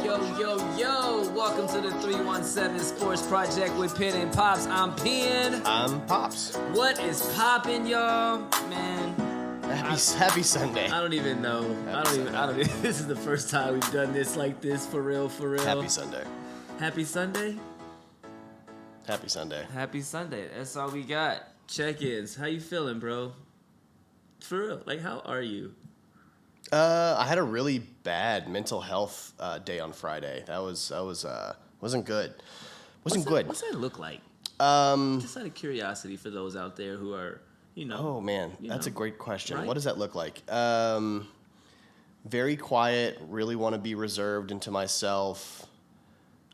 Yo, welcome to the 317 Sports Project with Penn and Pops. I'm Penn. I'm Pops. What is poppin', y'all? Man. Happy Sunday. I don't even know. I don't even. This is the first time we've done this like this, for real. Happy Sunday. Happy Sunday? Happy Sunday. Happy Sunday. That's all we got. Check-ins. How you feeling, bro? For real. Like, how are you? I had a really bad mental health day on Friday. That wasn't good. Wasn't good. What's that look like? Just out of curiosity for those out there who are, Oh man, that's a great question. Right? What does that look like? Very quiet. Really want to be reserved into myself.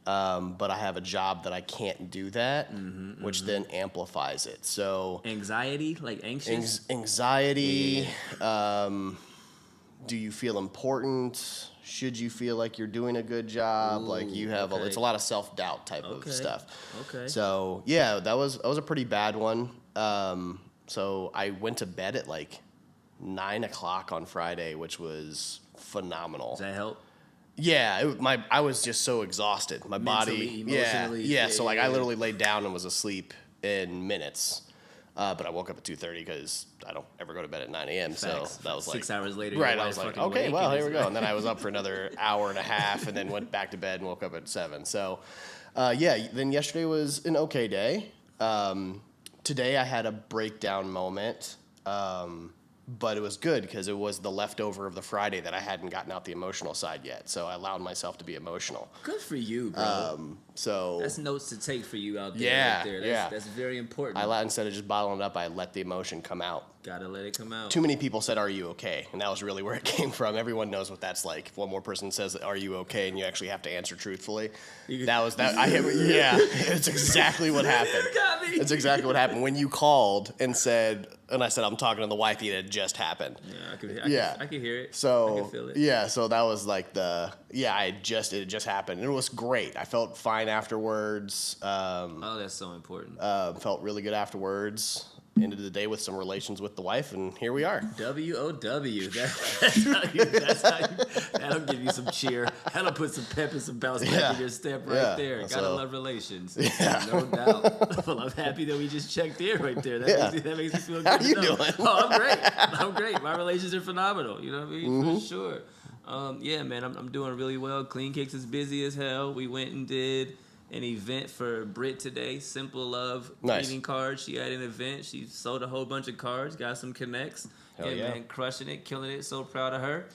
But I have a job that I can't do that, which then amplifies it. So anxiety, like anxious. Anxiety. Do you feel important? Should you feel like you're doing a good job? Ooh, like you have it's a lot of self-doubt type of stuff. Okay. So yeah, that was a pretty bad one. So I went to bed at like 9 o'clock on Friday, which was phenomenal. Does that help? Yeah, I was just so exhausted. My Mentally, body, emotionally. yeah. So like I literally laid down and was asleep in minutes. But I woke up at 2:30 because I don't ever go to bed at 9 a.m. Facts. So that was like 6 hours later. right. I was like, okay, well, here we go. And then I was up for another hour and a half, and then went back to bed and woke up at 7. So, Then yesterday was an okay day. Today I had a breakdown moment, but it was good because it was the leftover of the Friday that I hadn't gotten out the emotional side yet. So I allowed myself to be emotional. Good for you, bro. So that's notes to take for you out there. Yeah, right there. yeah. That's very important. Instead of just bottling it up, I let the emotion come out. Gotta let it come out. Too many people said, "Are you okay?" And that was really where it came from. Everyone knows what that's like. If one more person says, "Are you okay?" and you actually have to answer truthfully. That was that. Yeah, it's exactly what happened. You got me. It's exactly what happened when you called and said, and I said, "I'm talking to the wifey." It had just happened. Yeah, I can hear it. So I can feel it. Yeah, so that was like it had just happened. And it was great. I felt fine afterwards. That's so important. Felt really good afterwards. Ended the day with some relations with the wife, and here we are. WOW. That'll give you some cheer. That'll put some pep and some bounce back in your step right there. Gotta love relations. Yeah. No doubt. Well, I'm happy that we just checked in right there. That makes me feel good. How you doing? Oh, I'm great. My relations are phenomenal. You know what I mean? For sure. Man, I'm doing really well. Clean Kicks is busy as hell. We went and did an event for Brit today. Simple Love greeting cards. She had an event. She sold a whole bunch of cards. Got some connects. Man, crushing it, killing it. So proud of her.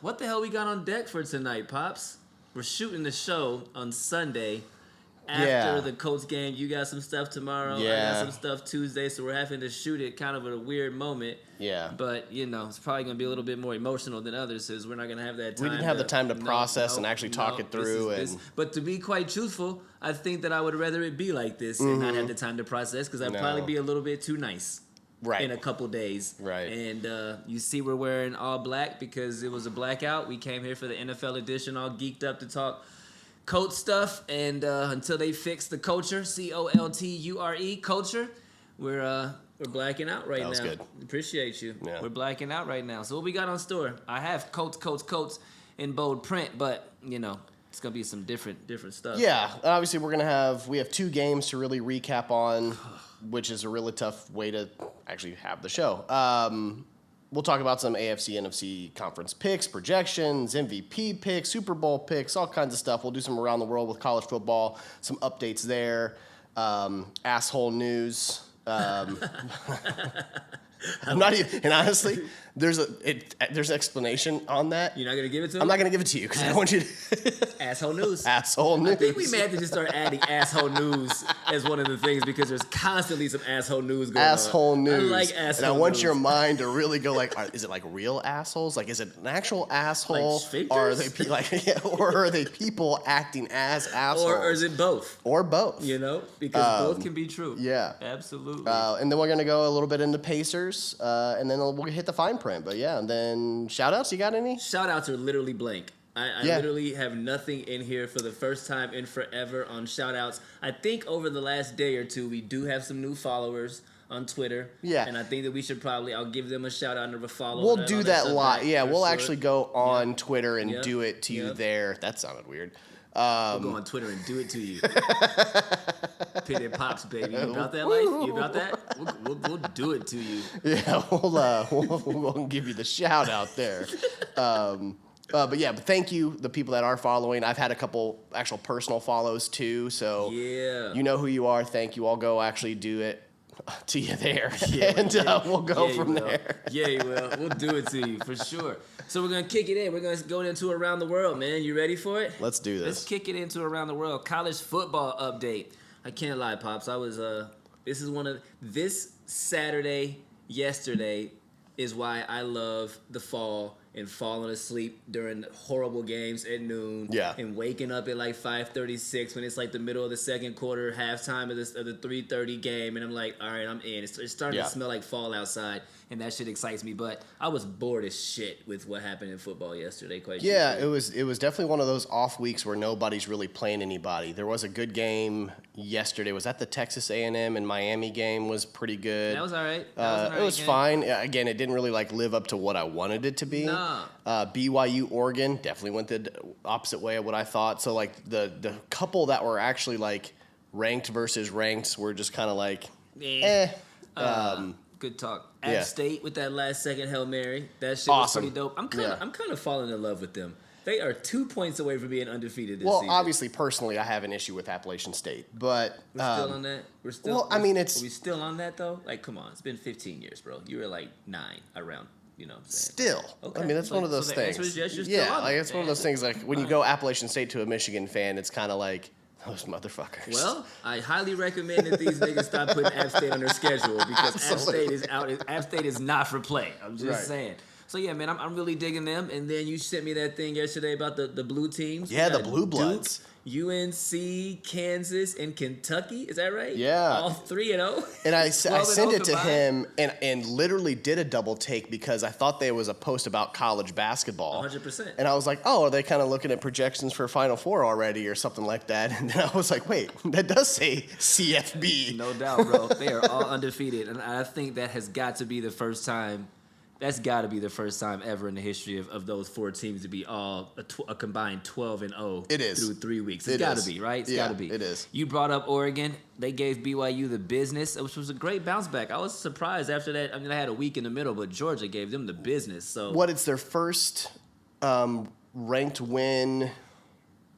What the hell we got on deck for tonight, Pops? We're shooting the show on Sunday after the Colts game. You got some stuff tomorrow. I got some stuff Tuesday. So we're having to shoot it kind of at a weird moment. Yeah. But, it's probably going to be a little bit more emotional than others because we're not going to have that time. We didn't have the time to process and actually talk it through. But to be quite truthful, I think that I would rather it be like this and not have the time to process because I'd probably be a little bit too nice. Right. In a couple days. Right. And you see we're wearing all black because it was a blackout. We came here for the NFL edition all geeked up to talk Colts stuff. And until they fix the culture, COLTURE, culture, we're blacking out right now. That was good. Appreciate you. Yeah. We're blacking out right now. So what we got on store? I have Colts in bold print, but, it's going to be some different stuff. Yeah. Obviously, we have 2 games to really recap on, which is a really tough way to actually have the show. We'll talk about some AFC, NFC conference picks, projections, MVP picks, Super Bowl picks, all kinds of stuff. We'll do some around the world with college football, some updates there, asshole news. I'm not even, and honestly, there's explanation on that. You're not gonna give it to him? I'm not gonna give it to you because I want you to. Asshole news. Asshole news. I think we may have to just start adding asshole news as one of the things because there's constantly some asshole news going on. Asshole news. I like asshole news. And I want your mind to really go like, is it like real assholes? Like, is it an actual asshole? Like or are they or are they people acting as assholes? Or is it both? Or both. Because both can be true. Yeah. Absolutely. And then we're gonna go a little bit into Pacers, and then we'll hit the fine print. But yeah, and then shout-outs, you got any? Shout-outs are literally blank. I literally have nothing in here for the first time in forever on shout-outs. I think over the last day or two, we do have some new followers on Twitter. Yeah. And I think that we should I'll give them a shout out and a follow. We'll do that live. Yeah, we'll actually go on Twitter and Yep. do it to you there. That sounded weird. We'll go on Twitter and do it to you. Penn Pops, baby. You about that life? You about that? We'll do it to you. Yeah, we'll give you the shout out there. But thank you, the people that are following. I've had a couple actual personal follows too, so you know who you are. Thank you. I'll go actually do it to you there, we'll go from there. Yeah, you will. We'll do it to you for sure. So we're gonna kick it in. We're gonna go into Around the World, man. You ready for it? Let's do this. Let's kick it into Around the World. College football update. I can't lie, Pops. I was this Saturday, yesterday is why I love the fall and falling asleep during horrible games at noon. Yeah. And waking up at like 5:36 when it's like the middle of the second quarter, halftime of the 3:30 game, and I'm like, all right, I'm in. It's starting to smell like fall outside, and that shit excites me. But I was bored as shit with what happened in football yesterday. It was definitely one of those off weeks where nobody's really playing anybody. There was a good game yesterday. Was that the Texas A&M and Miami game? Was pretty good. That was all right. It was fine. Again, it didn't really live up to what I wanted it to be. No. BYU Oregon definitely went the opposite way of what I thought. So the couple that were actually ranked versus ranked were just kind of good talk. App State with that last second Hail Mary. That shit awesome. was pretty dope. I'm kind of falling in love with them. They are 2 points away from being undefeated this season. Well, obviously, personally, I have an issue with Appalachian State, but we're still on that. Are we still on that though? Come on, it's been 15 years, bro. You were 9 around. You know what I'm saying? Still. Okay. I mean, that's one of those things. It's one of those things when you go Appalachian State to a Michigan fan, it's kind of like, those motherfuckers. Well, I highly recommend that these niggas stop putting App State on their schedule because App State is out. App State is not for play. I'm just saying. So, yeah, man, I'm really digging them. And then you sent me that thing yesterday about the blue teams. Yeah, the Blue Bloods. UNC, Kansas, and Kentucky. Is that right? Yeah. All 3-0. And I sent it to him and literally did a double take because I thought there was a post about college basketball. 100%. And I was like, oh, are they kind of looking at projections for Final Four already or something like that? And then I was like, wait, that does say CFB. No doubt, bro. They are all undefeated. And I think that has got to be the first time. That's got to be the first time ever in the history of those 4 teams to be all a combined 12-0. It is. Through 3 weeks. It's got to be, right? It's got to be. It is. You brought up Oregon. They gave BYU the business, which was a great bounce back. I was surprised after that. I mean, I had a week in the middle, but Georgia gave them the business. So it's their first ranked win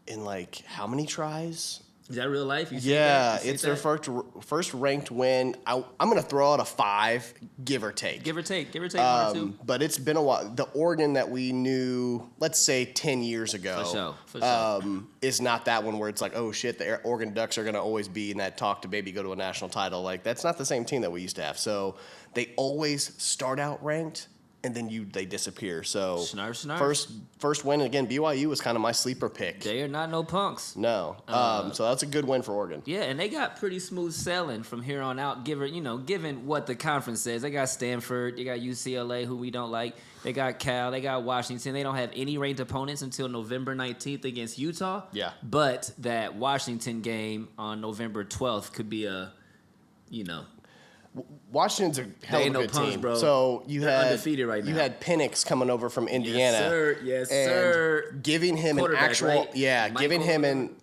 in how many tries? Is that real life? It's their first ranked win. I'm going to throw out a 5, give or take. Give or take 1 or 2. But it's been a while. The Oregon that we knew, let's say 10 years ago, for sure. Is not that one where it's like, oh shit, the Oregon Ducks are going to always be in that talk to maybe go to a national title. That's not the same team that we used to have. So they always start out ranked. And then they disappear. So snarf. First win again. BYU was kind of my sleeper pick. They are not no punks. No. So that's a good win for Oregon. Yeah, and they got pretty smooth sailing from here on out. Given what the conference says, they got Stanford, they got UCLA, who we don't like. They got Cal, they got Washington. They don't have any ranked opponents until November 19th against Utah. Yeah. But that Washington game on November 12th could be Washington's a hell of a good team. Bro. So they're undefeated right now. You had Penix coming over from Indiana. Yes, sir. Giving him an actual, right? Giving him an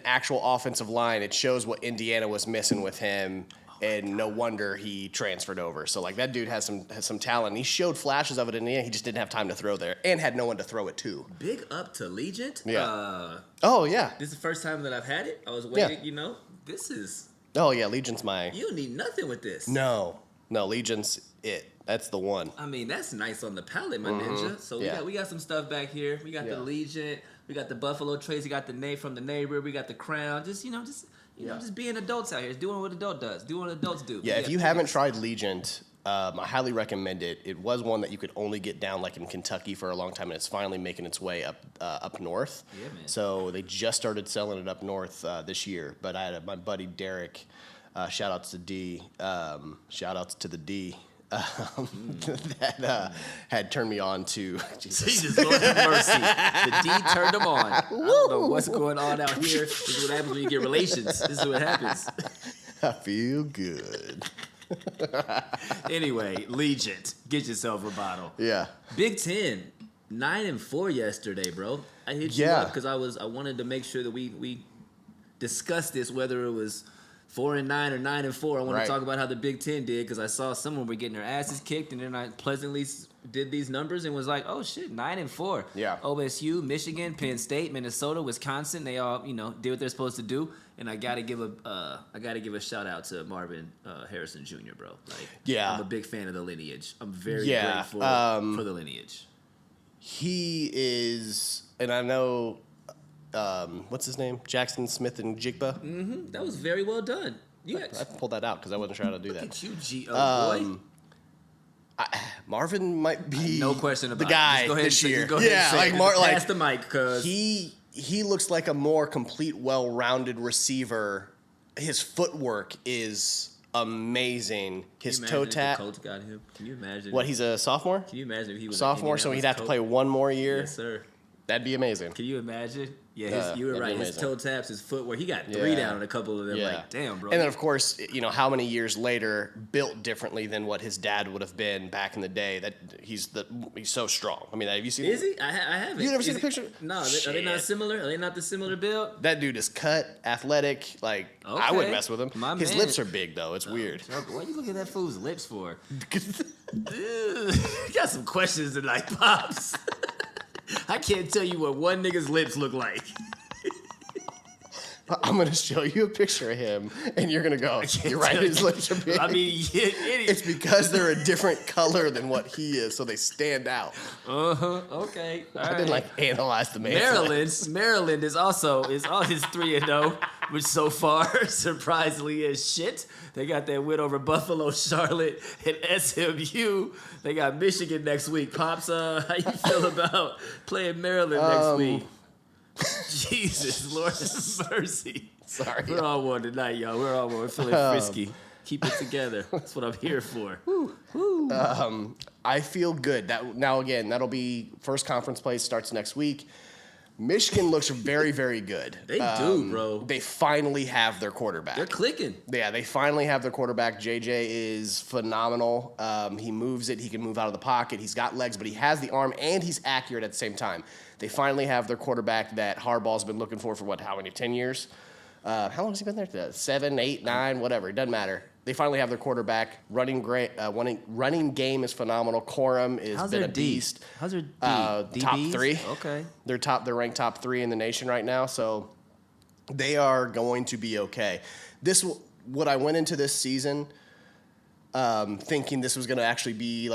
actual offensive line. It shows what Indiana was missing with him, and no wonder he transferred over. So that dude has some talent. He showed flashes of it in Indiana. He just didn't have time to throw there, and had no one to throw it to. Big up to Legent. Yeah. This is the first time that I've had it. I was waiting. Yeah. This is. Oh, yeah, Legion's You don't need nothing with this. No, Legion's it. That's the one. I mean, that's nice on the palate, my ninja. So we got some stuff back here. We got the Legion. We got the Buffalo Trace. We got the name from the neighbor. We got the Crown. Just being adults out here. Just doing what adults do. Yeah, if you haven't tried Legion, I highly recommend it. It was one that you could only get down in Kentucky for a long time, and it's finally making its way up north. Yeah, man. So they just started selling it up north this year. But I had my buddy Derek, shout-outs to D, shout-outs to the D, that had turned me on to Jesus, Lord have mercy. The D turned him on. I don't know what's going on out here. This is what happens when you get relations. This is what happens. I feel good. Anyway, Legent, get yourself a bottle. Yeah. Big Ten, 9-4 yesterday, bro. I hit you up because I wanted to make sure that we discussed this, whether it was 4-9 or 9-4. I want to talk about how the Big Ten did because I saw someone were getting their asses kicked, and then I pleasantly did these numbers and was like, oh shit, 9-4. Yeah. OSU, Michigan, Penn State, Minnesota, Wisconsin, they all did what they're supposed to do. And I gotta give a shout out to Marvin Harrison Jr., bro. Like, I'm a big fan of the lineage. I'm very grateful for the lineage. He is, and I know, what's his name? Jackson Smith and Jigba. Mm-hmm. That was very well done. I pulled that out because I wasn't sure how to do that. Look at you, G.O. boy. Marvin might be no question about the guy this year. Pass the mic, cause he looks like a more complete, well-rounded receiver. His footwork is amazing. His toe tap. The Colts got him. Can you imagine? What? He's a sophomore. Can you imagine if he was sophomore? So he'd have to play one more year. Yes, sir. That'd be amazing. Can you imagine? Yeah, you were right. His toe taps, his footwork. He got 3 down on a couple of them. Yeah. Like, damn, bro. And then, of course, how many years later, built differently than what his dad would have been back in the day. That he's so strong. I mean, have you seen? Is he? I haven't. You never seen the picture? No. Are they not similar? Are they not the similar build? That dude is cut, athletic. Like I wouldn't mess with him. His lips are big though. It's weird. What you look at that fool's lips for? Got some questions tonight, Pops. I can't tell you what one nigga's lips look like. I'm going to show you a picture of him, and you're going to go, you're right, his lips are big. I mean, it's because they're a different color than what he is, so they stand out. Okay. I didn't, analyze the man. Maryland is all his 3-0, which so far, surprisingly, is shit. They got that win over Buffalo, Charlotte, and SMU. They got Michigan next week. Pops, how you feel about playing Maryland next week? Jesus, Lord have mercy. Sorry. We're all one tonight, y'all. We're feeling frisky. Keep it together. That's what I'm here for. I feel good. That'll be first conference play starts next week. Michigan looks very, very good. They do, bro. They finally have their quarterback. They're clicking. Yeah, they finally have their quarterback. JJ is phenomenal. He moves it. He can move out of the pocket. He's got legs, but he has the arm, and he's accurate at the same time. They finally have their quarterback that Harbaugh's been looking for how many, 10 years? How long has he been there? 7, 8, 9, whatever. It doesn't matter. They finally have their quarterback. Running game is phenomenal. Corum has been a beast. How's their top 3? Okay. They're ranked top 3 in the nation right now, so they are going to be okay. What I went into this season thinking this was going to actually be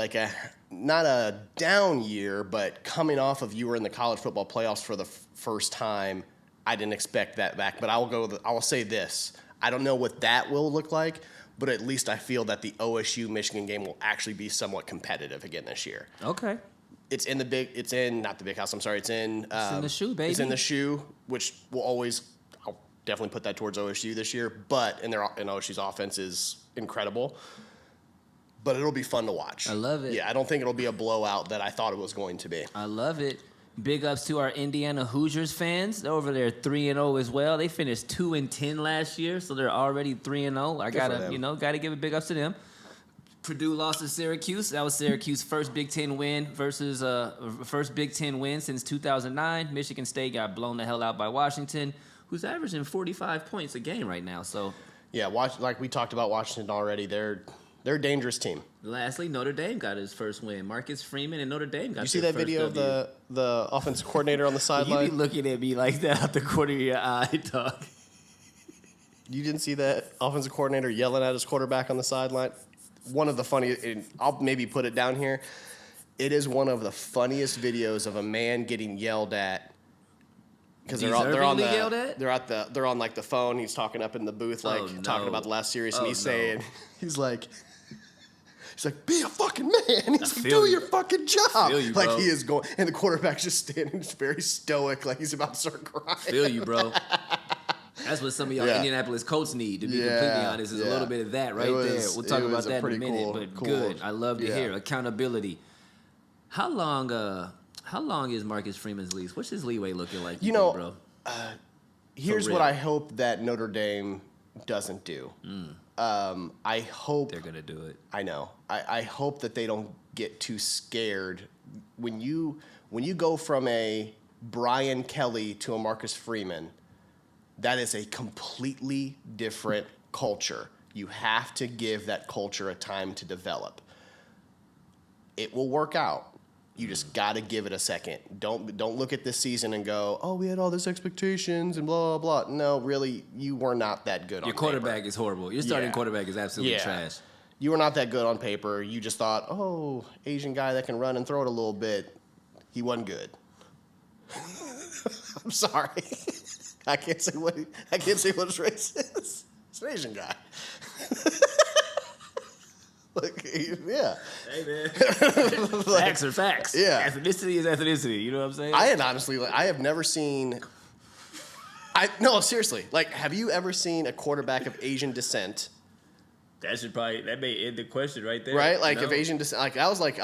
not a down year, but coming off of you were in the college football playoffs for the first time, I didn't expect that back. But I will say this: I don't know what that will look like, but at least I feel that the OSU Michigan game will actually be somewhat competitive again this year. Okay. It's in the Big House. I'm sorry. It's in the shoe, baby. It's in the shoe, which will always. I'll definitely put that towards OSU this year. But in OSU's offense is incredible. But it'll be fun to watch. I love it. Yeah, I don't think it'll be a blowout that I thought it was going to be. I love it. Big ups to our Indiana Hoosiers fans. They're over there 3-0 as well. They finished 2-10 last year, so they're already 3-0. I gotta give a big ups to them. Purdue lost to Syracuse. That was Syracuse's first Big Ten win since 2009. Michigan State got blown the hell out by Washington, who's averaging 45 points a game right now. So yeah, like we talked about Washington already. They're a dangerous team. Lastly, Notre Dame got his first win. Marcus Freeman and Notre Dame got. You see that video of the offensive coordinator on the sideline? You be looking at me like that out the corner of your eye, dog. You didn't see that offensive coordinator yelling at his quarterback on the sideline? One of the funniest. I'll maybe put it down here. It is one of the funniest videos of a man getting yelled at. Because they're on the phone. He's talking up in the booth, talking about the last series, and he's saying, he's like, be a fucking man. He's like, do your fucking job. You, bro. He is going, and the quarterback's just standing, very stoic, like he's about to start crying. Feel you, bro. That's what some of y'all Indianapolis Colts need, to be completely honest, is a little bit of that there. We'll talk about that in a minute, but good. I love to hear accountability. How long is Marcus Freeman's lease? What's his leeway looking like? You know, bro. Here's what I hope that Notre Dame doesn't do. I hope they're gonna do it. I know. I hope that they don't get too scared when you go from a Brian Kelly to a Marcus Freeman. That is a completely different culture. You have to give that culture a time to develop. It will work out. You just got to give it a second. Don't look at this season and go, oh, we had all this expectations and blah, blah, blah. No, really, you were not that good on paper. Your quarterback is horrible. Your starting quarterback is absolutely trash. You were not that good on paper. You just thought, oh, Asian guy that can run and throw it a little bit. He wasn't good. I'm sorry. I can't say what his race is. It's an Asian guy. Like, yeah. Hey, man. Facts are facts. Yeah. Ethnicity is ethnicity. You know what I'm saying? I have never seen. No, seriously. Like, have you ever seen a quarterback of Asian descent? That may end the question right there. Right? Like, if Asian descent. Like, I was like,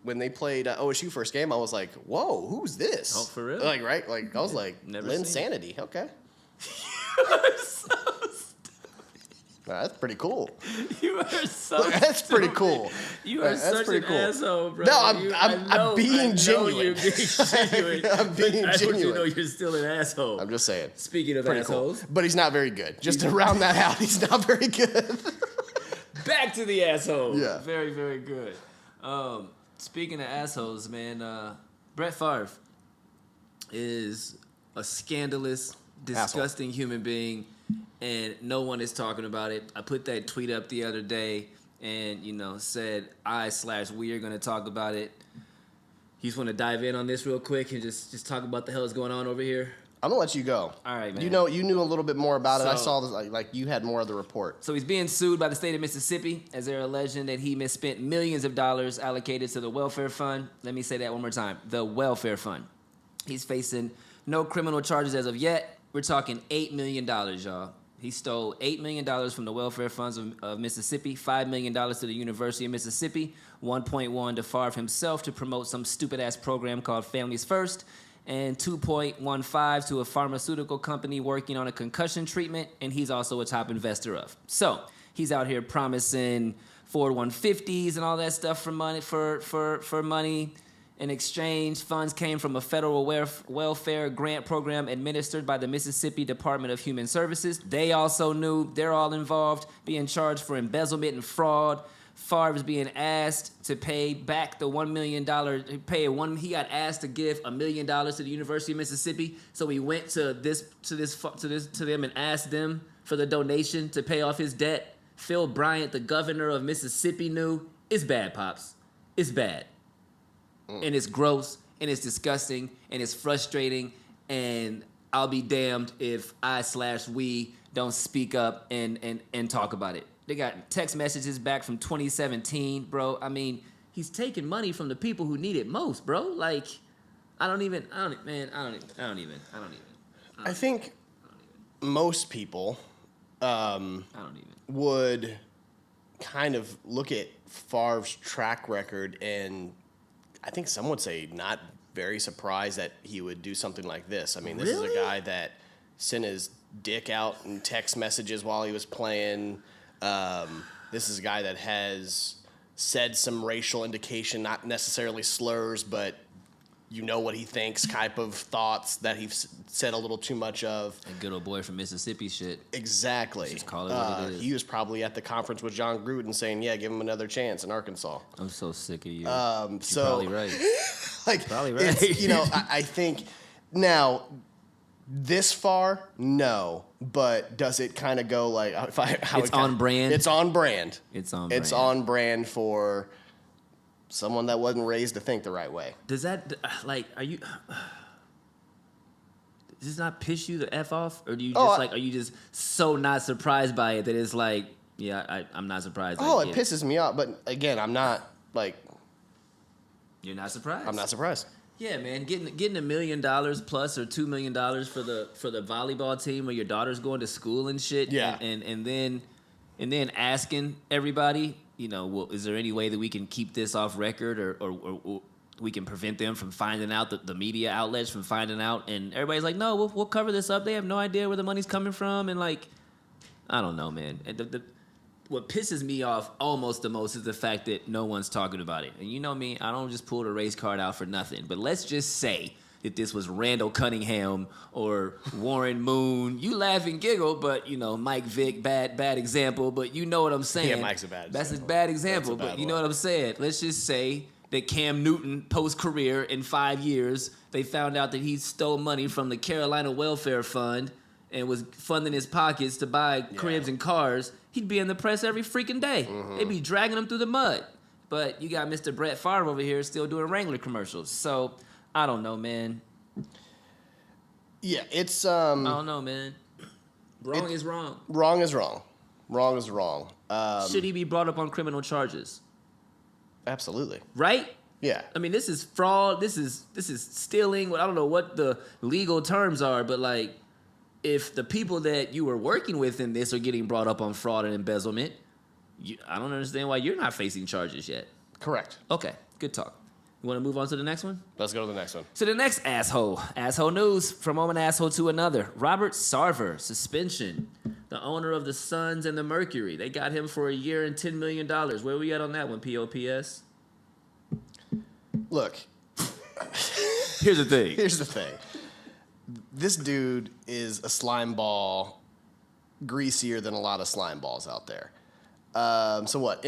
when they played OSU first game, I was like, whoa, who's this? Oh, for real? Like, right? Like, I was like, Never Linsanity. Okay. You are so That's pretty cool. You are so That's pretty cool. You are such an asshole, bro. No, I'm being genuine. You're being genuine. I'm being genuine. I want you to know genuine. you're still an asshole. I'm just saying. Speaking of Pretty assholes. cool. But he's not very good. Just to round that out, he's not very good. Back to the asshole. Yeah. Very, very good. Speaking of assholes, man, Brett Favre is a scandalous, disgusting human being, and no one is talking about it. I put that tweet up the other day and, said we are going to talk about it. You just want to dive in on this real quick and just talk about the hell is going on over here? I'm going to let you go. All right, man. You knew a little bit more about it. I saw this, like you had more of the report. So he's being sued by the state of Mississippi as they're alleging that he misspent millions of dollars allocated to the welfare fund. Let me say that one more time. The welfare fund. He's facing no criminal charges as of yet. We're talking $8 million, y'all. He stole $8 million from the welfare funds of Mississippi, $5 million to the University of Mississippi, $1.1 to Favre himself to promote some stupid-ass program called Families First, and $2.15 to a pharmaceutical company working on a concussion treatment, and he's also a top investor of. So he's out here promising Ford 150s and all that stuff for money. For money. In exchange, funds came from a federal welfare grant program administered by the Mississippi Department of Human Services. They also knew they're all involved, being charged for embezzlement and fraud. Favre is being asked to pay back the $1 million. He got asked to give $1 million to the University of Mississippi, so he went to them and asked them for the donation to pay off his debt. Phil Bryant, the governor of Mississippi, knew. It's bad, Pops. It's bad. And it's gross, and it's disgusting, and it's frustrating, and I'll be damned if we don't speak up and talk about it. They got text messages back from 2017, bro. I mean, he's taking money from the people who need it most, bro. Like, I think most people would kind of look at Favre's track record, and I think some would say not very surprised that he would do something like this. I mean, this is a guy that sent his dick out in text messages while he was playing. This is a guy that has said some racial indication, not necessarily slurs, but what he thinks type of thoughts that he's said a little too much of. And good old boy from Mississippi shit. Exactly. Just call it what it is. He was probably at the conference with John Gruden saying, yeah, give him another chance in Arkansas. I'm so sick of you. You're probably right. Probably right. I think now this far, no. But does it kind of go like it's on brand? It's on brand. It's on brand for someone that wasn't raised to think the right way. Does that, does this not piss you the F off? Or do you just, are you just so not surprised by it that it's like, yeah, I'm not surprised. It pisses me off. But again, I'm not, You're not surprised? I'm not surprised. Yeah, man, getting $1 million plus or $2 million for the volleyball team where your daughter's going to school and shit. Yeah. And then asking everybody, is there any way that we can keep this off record or we can prevent them from finding out, the media outlets from finding out? And everybody's like, no, we'll cover this up. They have no idea where the money's coming from. And I don't know, man. what pisses me off almost the most is the fact that no one's talking about it. And you know me, I don't just pull the race card out for nothing. But let's just say that this was Randall Cunningham or Warren Moon. You laugh and giggle, but, you know, Mike Vick, bad example, but you know what I'm saying. Yeah, Mike's a bad example. That's a bad example, but you know what I'm saying. Let's just say that Cam Newton, post-career, in 5 years, they found out that he stole money from the Carolina Welfare Fund and was funding his pockets to buy cribs and cars. He'd be in the press every freaking day. They'd be dragging him through the mud. But you got Mr. Brett Favre over here still doing Wrangler commercials. So, I don't know, man. Yeah, it's... I don't know, man. Wrong is wrong. Wrong is wrong. Wrong is wrong. Should he be brought up on criminal charges? Absolutely. Right? Yeah. I mean, this is fraud. This is stealing. I don't know what the legal terms are, but, like, if the people that you were working with in this are getting brought up on fraud and embezzlement, I don't understand why you're not facing charges yet. Correct. Okay, good talk. You want to move on to the next one? Let's go to the next one. So the next asshole. Asshole news from one asshole to another. Robert Sarver, suspension. The owner of the Suns and the Mercury. They got him for a year and $10 million. Where we at on that one, POPS? Look. Here's the thing. Here's the thing. This dude is a slime ball greasier than a lot of slime balls out there. So what?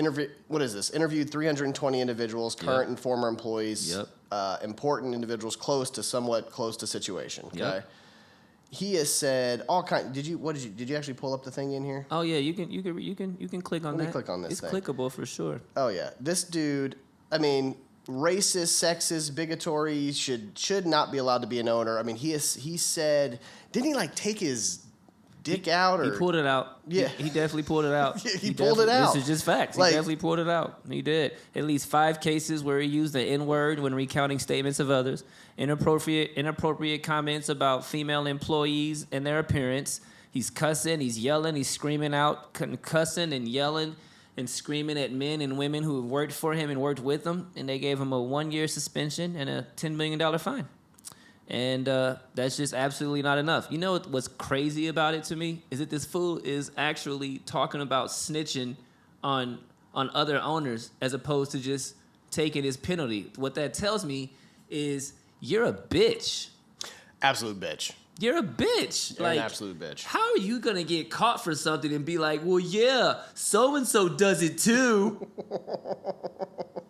What is this? Interviewed 320 individuals, current and former employees, important individuals somewhat close to situation. Okay. Yep. He has said all kind. Did you actually pull up the thing in here? Oh yeah, you can click on that. Let me click on this. It's clickable for sure. Oh yeah, this dude. I mean, racist, sexist, bigotry should not be allowed to be an owner. I mean, he said, didn't he like take his dick out? Or he pulled it out. Yeah, he definitely pulled it out. he pulled it out. This is just facts. He definitely pulled it out. He did. At least 5 cases where he used the N-word when recounting statements of others. Inappropriate comments about female employees and their appearance. He's cussing. He's yelling. He's screaming out, cussing and yelling and screaming at men and women who worked for him and worked with him. And they gave him a 1-year suspension and a $10 million fine. And that's just absolutely not enough. You know what's crazy about it to me is that this fool is actually talking about snitching on other owners as opposed to just taking his penalty. What that tells me is you're a bitch. Absolute bitch. You're a bitch. You're an absolute bitch. How are you going to get caught for something and be like, well, yeah, so-and-so does it too?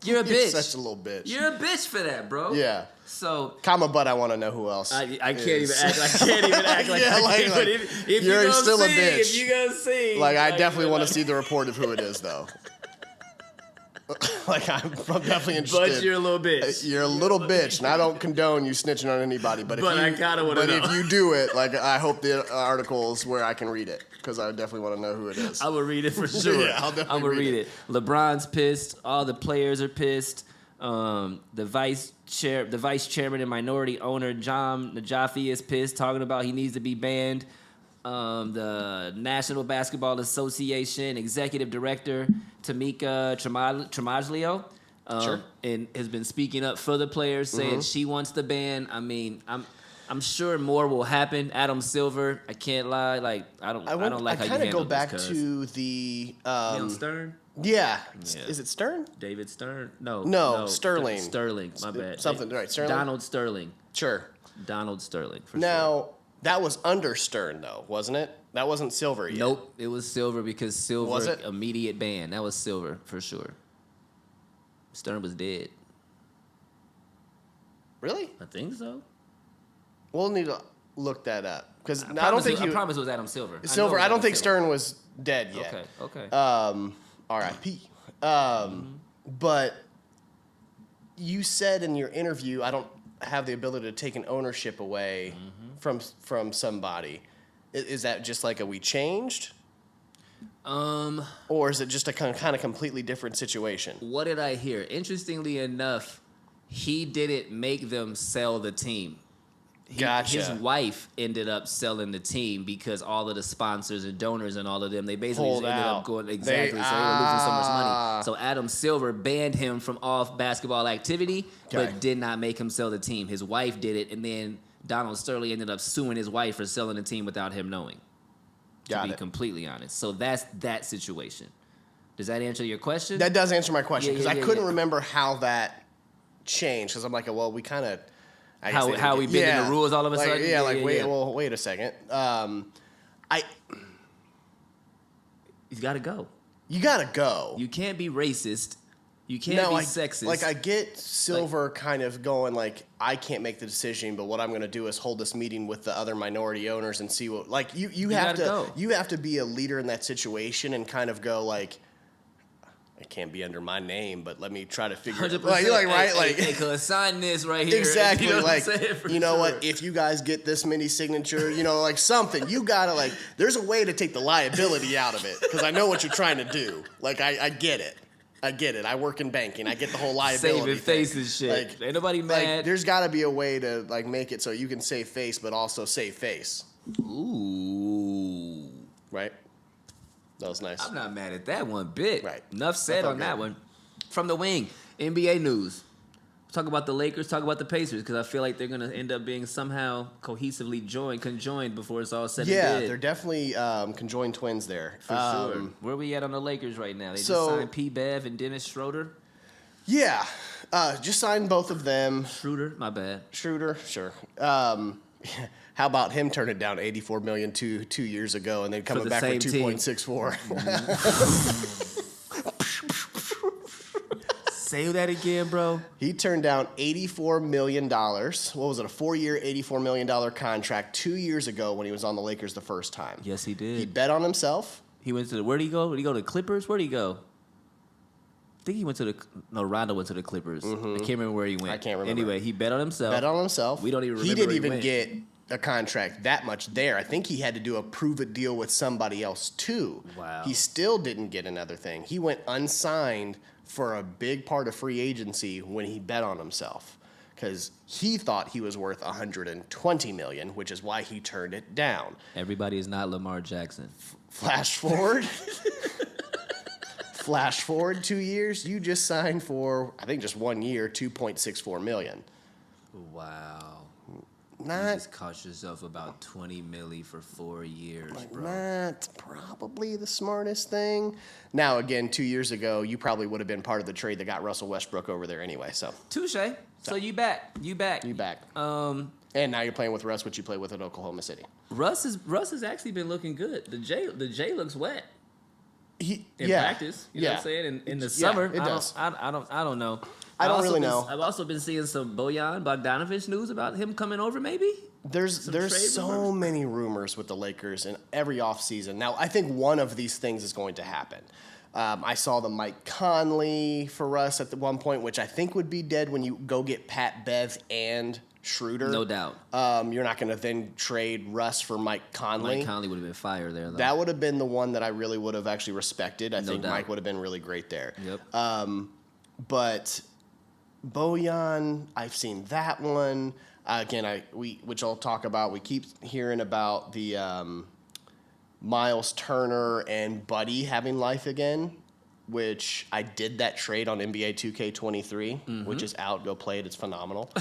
You're a bitch. You're such a little bitch. You're a bitch for that, bro. Yeah. So, comma, but I want to know who else. I can't even act like yeah, but if you're still a bitch. If you gonna see, like I definitely want to see the report of who it is, though. Like I'm definitely interested. But you're a little bitch. You're a little bitch, and I don't condone you snitching on anybody. But I kind of want to know. But if you do it, like I hope the articles where I can read it because I definitely want to know who it is. I will read it for sure. Yeah, I'll definitely read it. LeBron's pissed. All the players are pissed. The vice chairman and minority owner John Najafi is pissed, talking about he needs to be banned. The National Basketball Association executive director Tamika Tremaglio and has been speaking up for the players, saying she wants the ban. I mean, I'm sure more will happen. Adam Silver, I can't lie, like I don't like how you handle this. I kind of go back to the Neil Stern. Yeah. Is it Stern? David Stern? No, Sterling. Sterling, my bad. Something, right, Sterling? Donald Sterling. Sure. Donald Sterling, for sure. Now, that was under Stern, though, wasn't it? That wasn't Silver yet. Nope, it was Silver because Silver, was it? Immediate ban. That was Silver, for sure. Stern was dead. Really? I think so. We'll need to look that up. Because I promise it was Adam Silver. I don't think Stern was dead yet. Okay. R.I.P. But you said in your interview, I don't have the ability to take an ownership away from somebody. Is that just like we changed? Or is it just a kind of completely different situation? What did I hear? Interestingly enough, he didn't make them sell the team. Gotcha. His wife ended up selling the team because all of the sponsors and donors and all of them, they basically ended up going so they were losing so much money. So Adam Silver banned him from all basketball activity, but did not make him sell the team. His wife did it, and then Donald Sterling ended up suing his wife for selling the team without him knowing. To be completely honest, so that's that situation. Does that answer your question? That does answer my question because I couldn't yeah. remember how that changed because I'm like, well, we kind of how we been in the rules all of a sudden? Wait a second. You gotta go. You gotta go. You can't be racist. You can't be sexist. Like, I get Silver kind of going, like, I can't make the decision, but what I'm going to do is hold this meeting with the other minority owners and see what, like, you have to be a leader in that situation and kind of go, like, it can't be under my name, but let me try to figure it out. Hey, cuz sign this right here. Exactly. You know like, sure. What? If you guys get this many signature, like something, you got to, like, there's a way to take the liability out of it because I know what you're trying to do. Like, I get it. I get it. I work in banking. I get the whole liability Saving face and shit. Like, ain't nobody mad. Like, there's got to be a way to like make it so you can save face, but also save face. Ooh. Right? That was nice. I'm not mad at that one bit. Right. Enough said on that one. From the wing, NBA news. Talk about the Lakers, talk about the Pacers, because I feel like they're going to end up being somehow cohesively conjoined before it's all said and did. Yeah, they're definitely conjoined twins there. For sure. Where are we at on the Lakers right now? They just signed P. Bev and Dennis Schroeder? Yeah. Just signed both of them. Schroeder, my bad. Schroeder, sure. How about him turning down $84 million 2 years ago and then coming back with 2.64? Say that again, bro. He turned down $84 million. What was it? A 4-year, $84 million contract 2 years ago when he was on the Lakers the first time. Yes, he did. He bet on himself. He went to where'd he go? Did he go to the Clippers? Where'd he go? I think he went to Rondo went to the Clippers. Mm-hmm. I can't remember where he went. I can't remember. Anyway, he bet on himself. We don't even remember. He didn't even get a contract that much there. I think he had to do a prove-it deal with somebody else too. Wow. He still didn't get another thing. He went unsigned for a big part of free agency when he bet on himself because he thought he was worth $120 million, which is why he turned it down. Everybody is not Lamar Jackson. Flash forward. Flash forward 2 years, you just signed for, I think just 1 year, $2.64 million. Wow. You Not just cost yourself about $20 million for 4 years, bro. Not probably the smartest thing. Now, again, 2 years ago, you probably would have been part of the trade that got Russell Westbrook over there anyway. So touche. So you back. You back. And now you're playing with Russ, which you played with at Oklahoma City. Russ has actually been looking good. The J looks wet. In practice, you know what I'm saying? In the summer, it does. I don't know. I don't really know. I've also been seeing some Bojan Bogdanovic news about him coming over, maybe? There's so many rumors with the Lakers in every offseason. Now, I think one of these things is going to happen. I saw the Mike Conley for Russ at one point, which I think would be dead when you go get Pat Bev and Schroeder. No doubt. You're not going to then trade Russ for Mike Conley. Mike Conley would have been fire there, though. That would have been the one that I really would have actually respected. I think Mike would have been really great there. Yep. But Bojan, I've seen that one. Again, which I'll talk about. We keep hearing about the Miles Turner and Buddy having life again, which I did that trade on NBA 2K23, which is out. Go play it. It's phenomenal.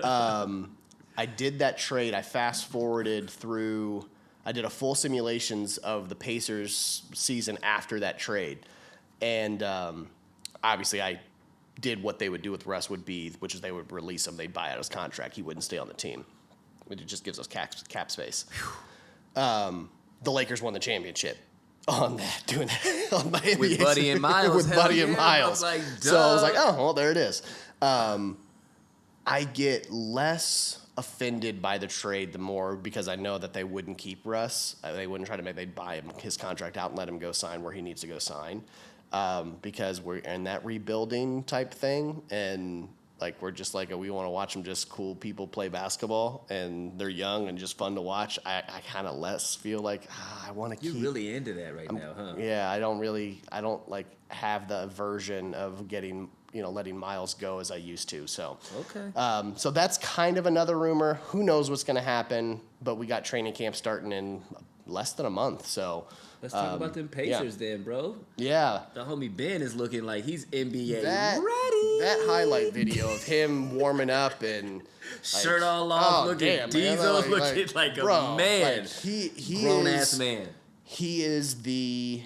I did that trade. I fast-forwarded through. I did a full simulations of the Pacers season after that trade. And obviously I did what they would do with Russ which is they would release him. They'd buy out his contract. He wouldn't stay on the team. It just gives us cap space. The Lakers won the championship on that, doing that on my NBA with Buddy and Miles. With Buddy and Miles. I was like, oh, well, there it is. I get less offended by the trade the more because I know that they wouldn't keep Russ. They wouldn't try to they'd buy his contract out and let him go sign where he needs to go sign. Because we're in that rebuilding type thing, and like we're just like we want to watch them just cool people play basketball, and they're young and just fun to watch. I kind of less feel like I want to keep. You're really into that right now, huh? Yeah, I don't like have the aversion of getting letting Miles go as I used to. So okay. So that's kind of another rumor. Who knows what's going to happen? But we got training camp starting in less than a month, so. Let's talk about them Pacers then, bro. Yeah. The homie Ben is looking like he's NBA ready. That highlight video of him warming up and shirt all off, looking diesel, looking like a man. He grown is, ass man. He is the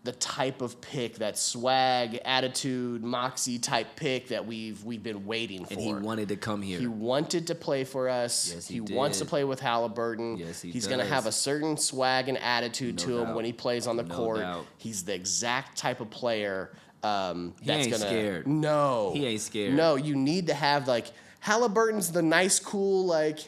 the type of pick, that swag, attitude, moxie type pick that we've been waiting for. And he wanted to come here. He wanted to play for us. Yes, he did. wants to play with Halliburton. Yes, He's going to have a certain swag and attitude to him when he plays on the court. Doubt. He's the exact type of player he that's ain't gonna. scared. No, he ain't scared. No, you need to have like Halliburton's the nice, cool, like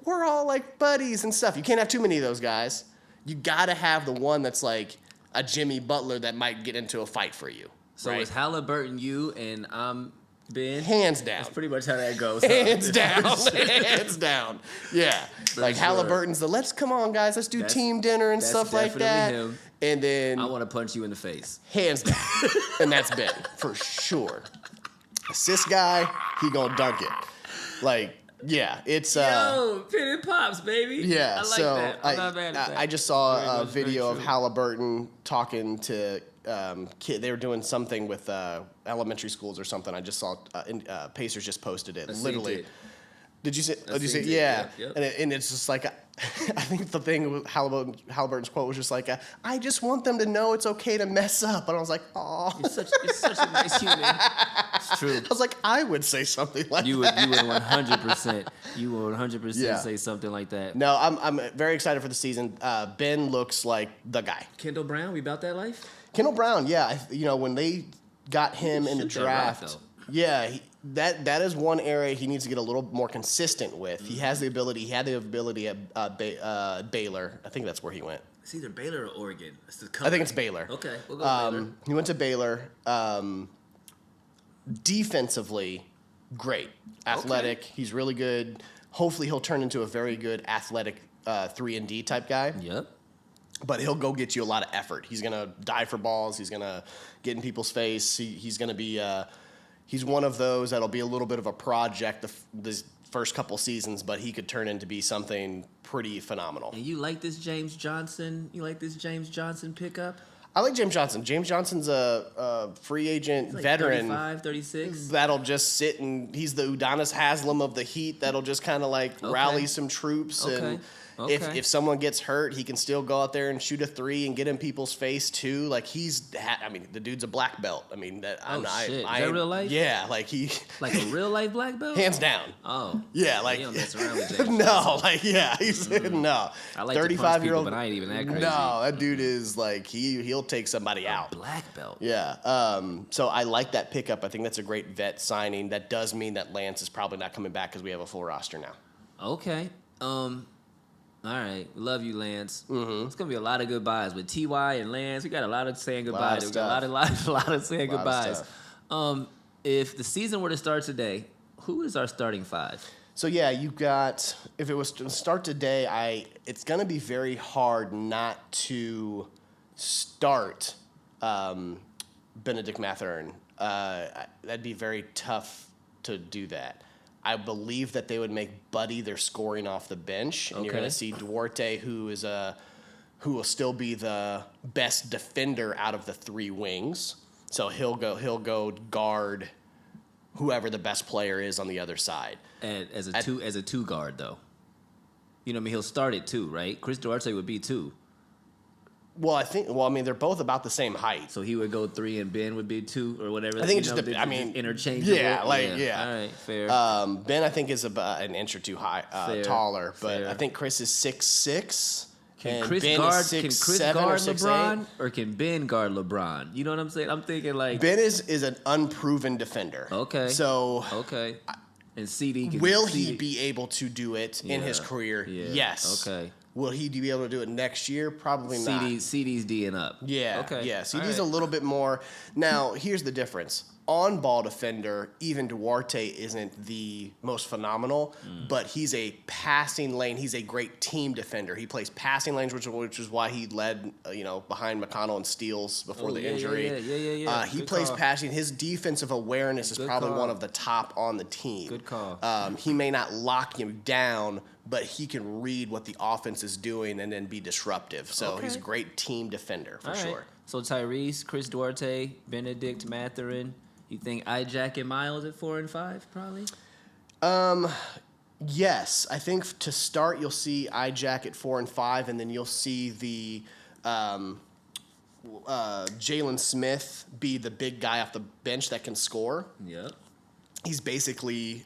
we're all like buddies and stuff. You can't have too many of those guys. You got to have the one that's like a Jimmy Butler that might get into a fight for you. So right? it's Halliburton you and I'm Ben? Hands down. That's pretty much how that goes. Hands down. Hands down. Yeah. Like sure. Halliburton's let's come on guys, let's do team dinner and stuff like that. Him. And then I want to punch you in the face. Hands down. And that's Ben for sure. Assist guy, he gonna dunk it. Like, yeah, it's Penn Pops, baby. Yeah, I like so that. I'm not mad at that. I just saw a Very video of true. Halliburton talking to kid. They were doing something with elementary schools or something. I just saw Pacers just posted it. Literally. Did you see? Did you see? Yeah. Yep. And it's just like I think the thing with Halliburton's quote was just like, "I just want them to know it's okay to mess up." And I was like, "Oh, You're such a nice human." It's true. I was like, I would say something like You that. would 100%. You would 100% Yeah. say something like that. No, I'm very excited for the season. Ben looks like the guy. Kendall Brown, we about that life? Kendall Brown, yeah. When they got him in the shoot that rock, draft, though. yeah, that is one area he needs to get a little more consistent with. He has the ability. He had the ability at Baylor. I think that's where he went. It's either Baylor or Oregon. I think it's Baylor. Okay, we'll go Baylor. He went to Baylor. Defensively, great. Athletic. Okay. He's really good. Hopefully, he'll turn into a very good athletic 3-and-D type guy. Yep. But he'll go get you a lot of effort. He's going to dive for balls. He's going to get in people's face. He's going to be he's one of those that'll be a little bit of a project the first couple seasons, but he could turn into be something pretty phenomenal. And you like this James Johnson? You like this James Johnson pickup? I like James Johnson. James Johnson's a free agent Like veteran. 35, 36? That'll just sit and he's the Udonis Haslam of the Heat. That'll just kind of like rally some troops. Okay. And Okay. if someone gets hurt, he can still go out there and shoot a three and get in people's face too. Like the dude's a black belt. I mean, shit. Is that real life? Yeah, like he Like a real life black belt? hands down. Oh. Yeah, like You don't mess around with James no, Johnson. like yeah, he's no. I like to punch 35-year-old, people, but I ain't even that crazy. No, that dude is like he'll take somebody out. Black belt. Yeah. So I like that pickup. I think that's a great vet signing. That does mean that Lance is probably not coming back because we have a full roster now. Okay. All right. We love you, Lance. Mm-hmm. It's going to be a lot of goodbyes with T.Y. and Lance. We got a lot of saying goodbye. We got a lot of saying goodbyes. If the season were to start today, who is our starting five? So yeah, you got. If it was to start today, it's going to be very hard not to start Benedict Mathurin. That'd be very tough to do that. I believe that they would make Buddy their scoring off the bench, and you're going to see Duarte, who will still be the best defender out of the three wings. So he'll go guard whoever the best player is on the other side. And as a two guard though. You know what I mean? He'll start at two, right? Chris Duarte would be two. Well, they're both about the same height. So he would go three and Ben would be two or whatever. I think it just interchangeable. Yeah, All right, fair. Ben, I think, is about an inch or two taller, but fair. I think Chris is 6'6". Can and Chris Ben guard is 6'7" guard or 6'8". LeBron or can Ben guard LeBron? You know what I'm saying? I'm thinking like Ben is an unproven defender. Okay. So and CD will he be able to do it in his career? Yeah. Yes. Okay. Will he be able to do it next year? Probably not. CD's D'ing up. Yeah. Okay. Yeah. CD's All right. a little bit more. Now, here's the difference. On-ball defender, even Duarte isn't the most phenomenal, but he's a passing lane. He's a great team defender. He plays passing lanes, which is why he led, behind McConnell in steals before the injury. Yeah. He Good plays call. passing. His defensive awareness is probably call. one of the top on the team. Good call. He may not lock him down, but he can read what the offense is doing and then be disruptive. So he's a great team defender for sure. So Tyrese, Chris Duarte, Benedict Mathurin. You think Ijack and Miles at 4 and 5 probably? Yes, I think to start you'll see Ijack at 4 and 5, and then you'll see the Jalen Smith be the big guy off the bench that can score. Yep. He's basically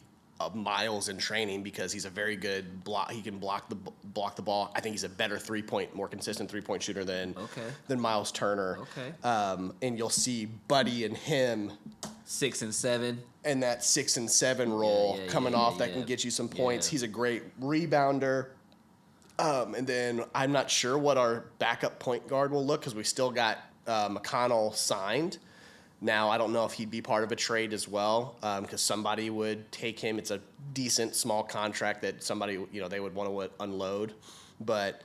miles in training because he's a very good block. He can block the ball. I think he's a better more consistent 3-point shooter than Miles Turner. Okay. And you'll see Buddy and him 6 and 7. And that 6 and 7 role coming off that can get you some points. He's a great rebounder. And then I'm not sure what our backup point guard will look because we still got McConnell signed. Now, I don't know if he'd be part of a trade as well because somebody would take him. It's a decent small contract that somebody, they would want to unload. But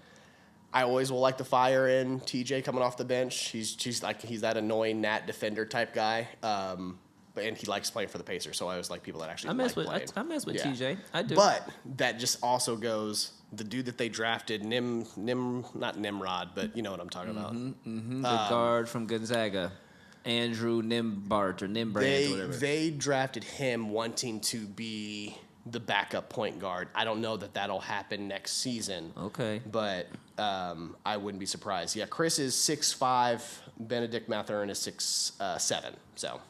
I always will like to fire in TJ coming off the bench. He's that annoying Nat defender type guy. And he likes playing for the Pacers, so I always like people that actually like playing. I mess with TJ. I do. But that just also goes the dude that they drafted, not Nimrod, but you know what I'm talking about. The guard from Gonzaga, Andrew Nimbart or Nimbrand or whatever. They drafted him wanting to be the backup point guard. I don't know that that'll happen next season. Okay. But I wouldn't be surprised. Yeah, Chris is 6'5", Benedict Mathurin is 6'7". So.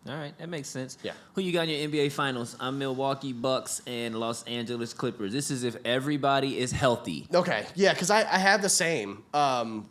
All right, that makes sense. Yeah. Who you got in your NBA Finals? I'm Milwaukee Bucks and Los Angeles Clippers. This is if everybody is healthy. Okay, yeah, because I have the same.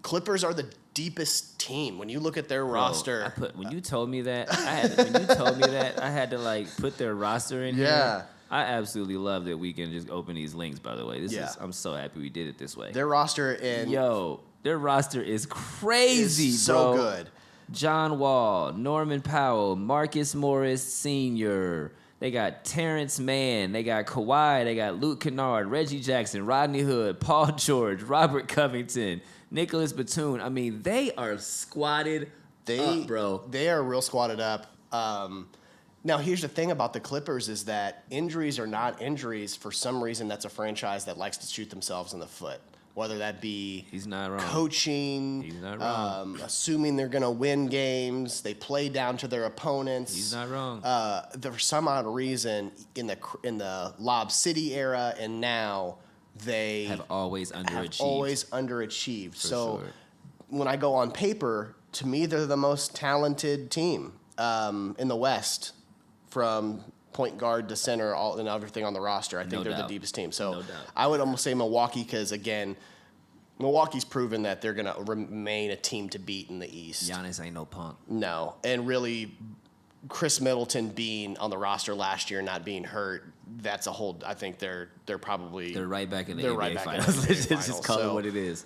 Clippers are the deepest team. When you look at their roster. When you told me that, I had to put their roster in here. I absolutely love that we can just open these links, by the way. I'm so happy we did it this way. Their roster their roster is crazy, so bro. Good. John Wall, Norman Powell, Marcus Morris Sr. They got Terrence Mann. They got Kawhi. They got Luke Kennard, Reggie Jackson, Rodney Hood, Paul George, Robert Covington, Nicholas Batum. I mean, they are squatted up, bro. They are real squatted up. Now, here's the thing about the Clippers is that injuries are not injuries. For some reason, that's a franchise that likes to shoot themselves in the foot. Whether that be He's not wrong. coaching, He's not wrong. Assuming they're going to win games, they play down to their opponents. He's not wrong. For some odd reason, in the Lob City era and now, they have always underachieved. So sure. When I go on paper, to me, they're the most talented team in the West from point guard to center, all and everything on the roster. I think they're the deepest team. So I would almost say Milwaukee because, again, Milwaukee's proven that they're going to remain a team to beat in the East. Giannis ain't no punk. No. And really, Chris Middleton being on the roster last year, not being hurt, that's a whole – I think they're probably – They're right back in the NBA Finals. Let's just call it what it is.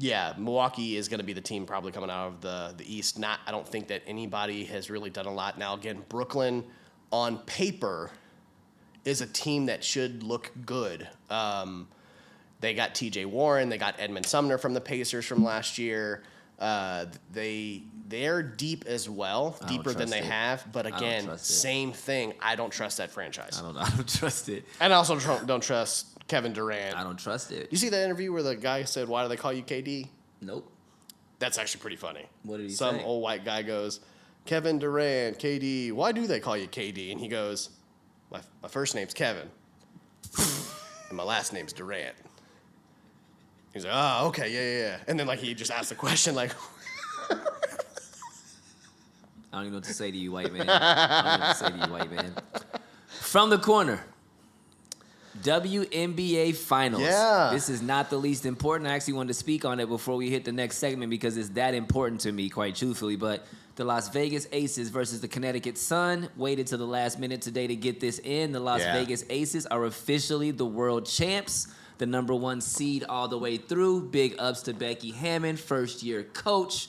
Yeah, Milwaukee is going to be the team probably coming out of the East. I don't think that anybody has really done a lot. Now, again, Brooklyn – on paper, is a team that should look good. They got T.J. Warren. They got Edmund Sumner from the Pacers from last year. They're deep as well, deeper than they have. But again, same thing. I don't trust that franchise. I don't trust it. And I also don't trust Kevin Durant. I don't trust it. You see that interview where the guy said, "Why do they call you KD?" Nope. That's actually pretty funny. What did he say? Some old white guy goes, Kevin Durant, KD, why do they call you KD? And he goes, my first name's Kevin, and my last name's Durant. He's like, oh, okay, yeah. And then, he just asked the question, I don't even know what to say to you, white man. From the corner, WNBA Finals. Yeah. This is not the least important. I actually wanted to speak on it before we hit the next segment because it's that important to me, quite truthfully. But the Las Vegas Aces versus the Connecticut Sun waited to the last minute today to get this in. The Las Vegas Aces are officially the world champs, the number 1 seed all the way through. Big ups to Becky Hammond, first-year coach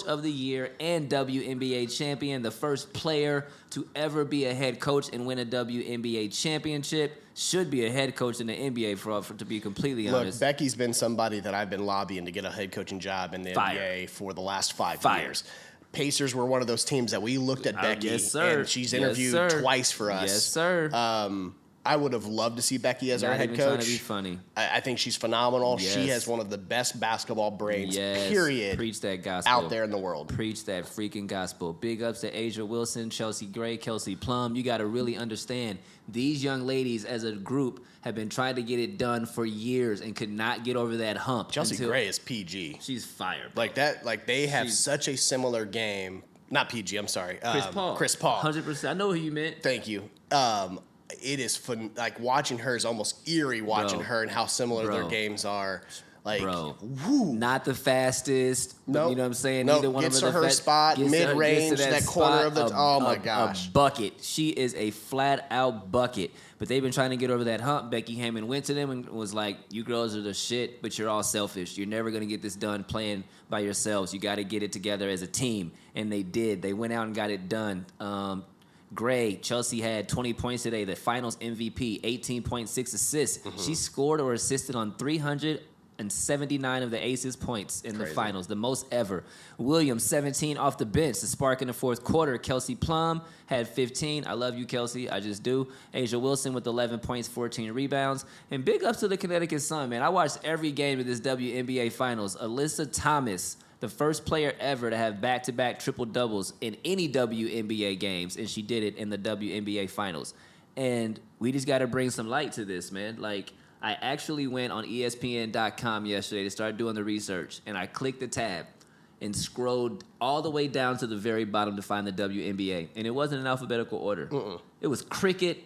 of the year, and WNBA champion, the first player to ever be a head coach and win a WNBA championship. Should be a head coach in the NBA, to be completely honest. Look, Becky's been somebody that I've been lobbying to get a head coaching job in the NBA for the last 5 years. Pacers were one of those teams that we looked at Becky, yes, sir. and she's interviewed twice for us. Yes, sir. I would have loved to see Becky as our head coach. Trying to be funny. I think she's phenomenal. Yes. She has one of the best basketball brains, yes. period. Preach that gospel. Out there in the world. Preach that freaking gospel. Big ups to Asia Wilson, Chelsea Gray, Kelsey Plum. You got to really understand, these young ladies as a group have been trying to get it done for years and could not get over that hump. Chelsea Gray is PG. She's fire. Like that. Like they have such a similar game. Not PG, I'm sorry. Chris Paul. 100%. I know who you meant. Thank you. It is fun. Like watching her is almost eerie. Watching her and how similar their games are. Like, not the fastest. Nope. You know what I'm saying? Nope. Neither one Gets of to her spot, mid range, that corner of the. Oh my gosh. A bucket. She is a flat out bucket. But they've been trying to get over that hump. Becky Hammon went to them and was like, "You girls are the shit, but you're all selfish. You're never gonna get this done playing by yourselves. You got to get it together as a team." And they did. They went out and got it done. Gray, Chelsea had 20 points today, the finals MVP, 18.6 assists. Mm-hmm. She scored or assisted on 379 of the Aces points in the finals, the most ever. Williams, 17 off the bench, the spark in the fourth quarter. Kelsey Plum had 15. I love you, Kelsey. I just do. Asia Wilson with 11 points, 14 rebounds. And big ups to the Connecticut Sun, man. I watched every game of this WNBA Finals. Alyssa Thomas, the first player ever to have back-to-back triple-doubles in any WNBA games, and she did it in the WNBA Finals. And we just got to bring some light to this, man. Like, I actually went on ESPN.com yesterday to start doing the research, and I clicked the tab and scrolled all the way down to the very bottom to find the WNBA, and it wasn't in alphabetical order. It was cricket.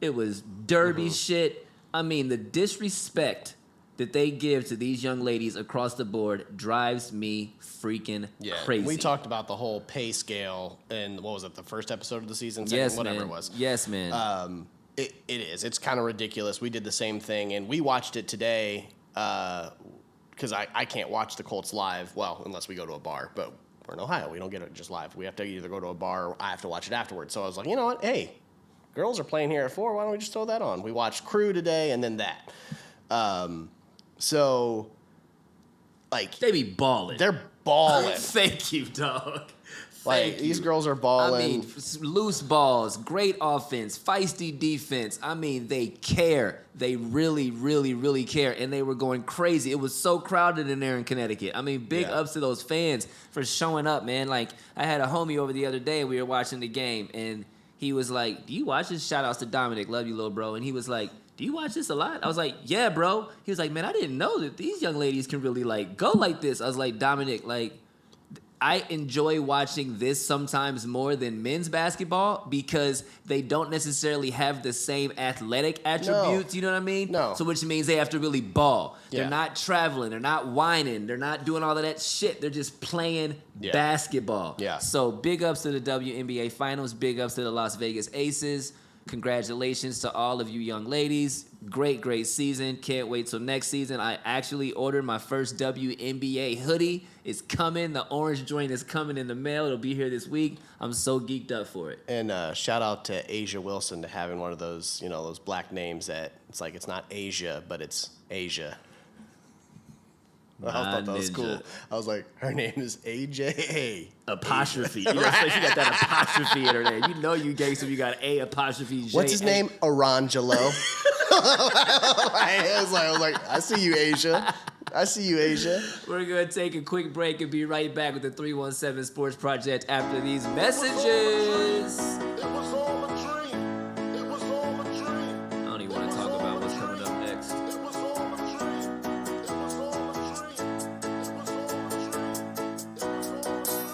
It was derby shit. I mean, the disrespect that they give to these young ladies across the board drives me freaking crazy. We talked about the whole pay scale in, what was it, the first episode of the season? Whatever it was. Yes, man. It is. It's kind of ridiculous. We did the same thing, and we watched it today because I can't watch the Colts live, well, unless we go to a bar. But we're in Ohio. We don't get it just live. We have to either go to a bar or I have to watch it afterwards. So I was like, you know what? Hey, girls are playing here at 4. Why don't we just throw that on? We watched Crew today and then that. So, like... They be balling. They're balling. Thank you, dog. Like, these girls are balling. I mean, loose balls, great offense, feisty defense. I mean, they care. They really, really, really care. And they were going crazy. It was so crowded in there in Connecticut. I mean, big ups to those fans for showing up, man. Like, I had a homie over the other day. We were watching the game, and he was like, "Do you watch this?" Shout-outs to Dominic. Love you, little bro. And he was like, "Do you watch this a lot?" I was like, "Yeah, bro." He was like, "Man, I didn't know that these young ladies can really, like, go like this." I was like, "Dominic, like, I enjoy watching this sometimes more than men's basketball because they don't necessarily have the same athletic attributes, you know what I mean? No. So which means they have to really ball. Yeah. They're not traveling. They're not whining. They're not doing all of that shit. They're just playing basketball. Yeah. So big ups to the WNBA Finals. Big ups to the Las Vegas Aces. Congratulations to all of you young ladies. Great, great season. Can't wait till next season. I actually ordered my first WNBA hoodie. It's coming. The orange joint is coming in the mail. It'll be here this week. I'm so geeked up for it. And shout out to Asia Wilson to having one of those, you know, those black names that it's like it's not Asia, but it's Asia. I thought that was cool. I was like, her name is AJA. Apostrophe. You know, so she got that apostrophe in her name. You know you gangster, you got A apostrophe J. What's his name? Arangelo. I was like, I see you, Asia. I see you, Asia. We're going to take a quick break and be right back with the 317 Sports Project after these messages. It was all a dream. It was all a dream. I don't even want to talk about what's coming up next. It was all a dream. It was all a dream. It was all a dream. It was all a dream.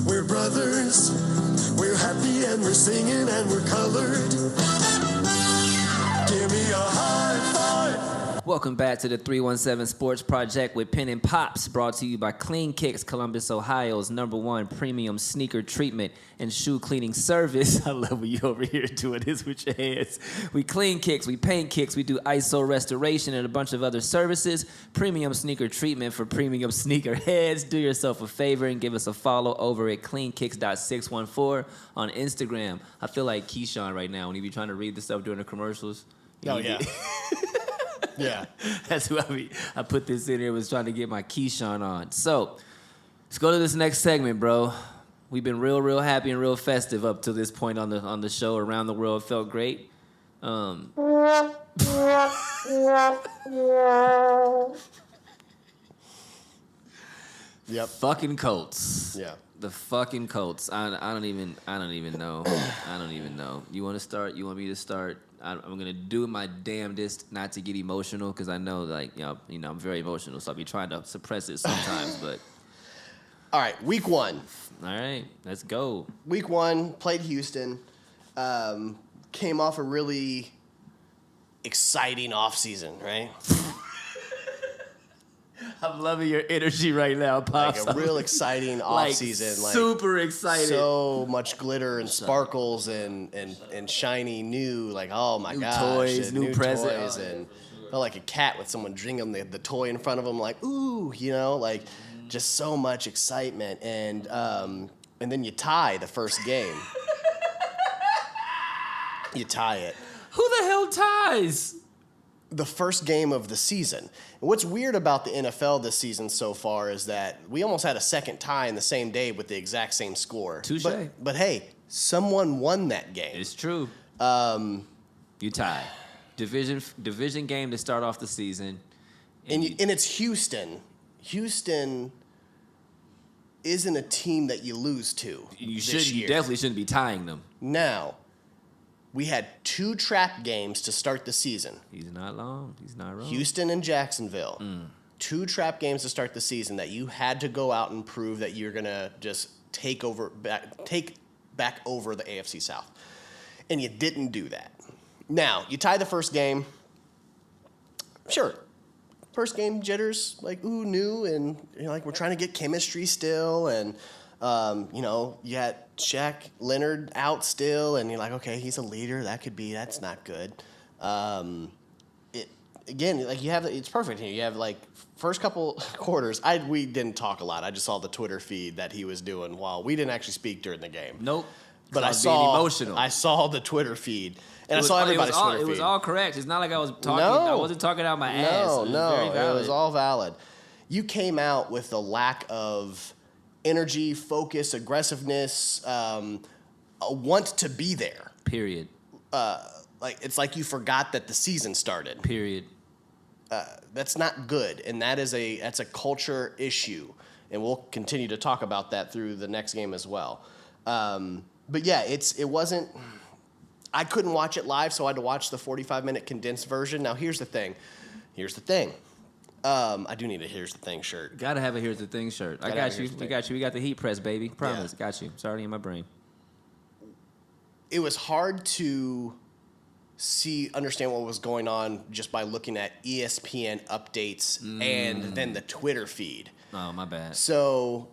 We're brothers, we're happy and we're singing and we're colored. Give me a high five. Welcome back to the 317 Sports Project with Penn and Pops, brought to you by Clean Kicks, Columbus, Ohio's #1 premium sneaker treatment and shoe cleaning service. I love when you over here doing this with your hands. We clean kicks, we paint kicks, we do ISO restoration and a bunch of other services. Premium sneaker treatment for premium sneaker heads. Do yourself a favor and give us a follow over at cleankicks.614 on Instagram. I feel like Keyshawn right now when he be trying to read the stuff during the commercials. Oh, yeah. Yeah. That's who I put this in here, was trying to get my Keyshawn on. So, let's go to this next segment, bro. We've been real happy and real festive up to this point on the show. Around the world felt great. Yep. Fucking Colts. Yeah. The fucking Colts. I don't even know. I don't even know. You want to start? You want me to start? I'm gonna do my damnedest not to get emotional, because I know, like, you know, I'm very emotional, so I'll be trying to suppress it sometimes. But All right, week 1. all right, let's go. Week 1, played Houston. Came off a really exciting offseason, right? I'm loving your energy right now, Pops. Like a real exciting offseason. Like super excited. So much glitter and sparkles and shiny new, like, oh my gosh. Toys, and new presents. Toys, and felt like a cat with someone drinking the toy in front of them, like, ooh, you know, like just so much excitement. And then you tie the first game. You tie it. Who the hell ties? The first game of the season. And what's weird about the NFL this season so far is that we almost had a second tie in the same day with the exact same score. Touche. But hey, someone won that game. It's true. You tie. Division game to start off the season. And it's Houston. Houston isn't a team that you lose to. You year. definitely shouldn't be tying them. Now, we had 2 trap games to start the season. He's not wrong. Houston and Jacksonville. 2 trap games to start the season that you had to go out and prove that you're going to just take back over the AFC South. And you didn't do that. Now, you tie the first game. Sure. First game jitters, like, ooh, new, and you know, like, we're trying to get chemistry still, and you know, you got Shaq Leonard out still, and you're like, okay, he's a leader. That's not good. It's perfect here. You have, like, first couple quarters. We didn't talk a lot. I just saw the Twitter feed that he was doing while we didn't actually speak during the game. Nope. But I saw emotional. I saw the Twitter feed, and I saw everybody's Twitter feed. It was all correct. It's not like I was talking. I wasn't talking out my ass. It was all valid. You came out with a lack of energy, focus, aggressiveness, a want to be there. Period. It's like you forgot that the season started. Period. That's not good, and that's a culture issue, and we'll continue to talk about that through the next game as well. But yeah, it wasn't. I couldn't watch it live, so I had to watch the 45-minute condensed version. Now here's the thing. I do need a Here's the Thing shirt. Gotta have a Here's the Thing shirt. I got you. We got you. We got the heat press, baby. Promise. Yeah. Got you. It's already in my brain. It was hard to understand what was going on just by looking at ESPN updates and then the Twitter feed. Oh, my bad. So,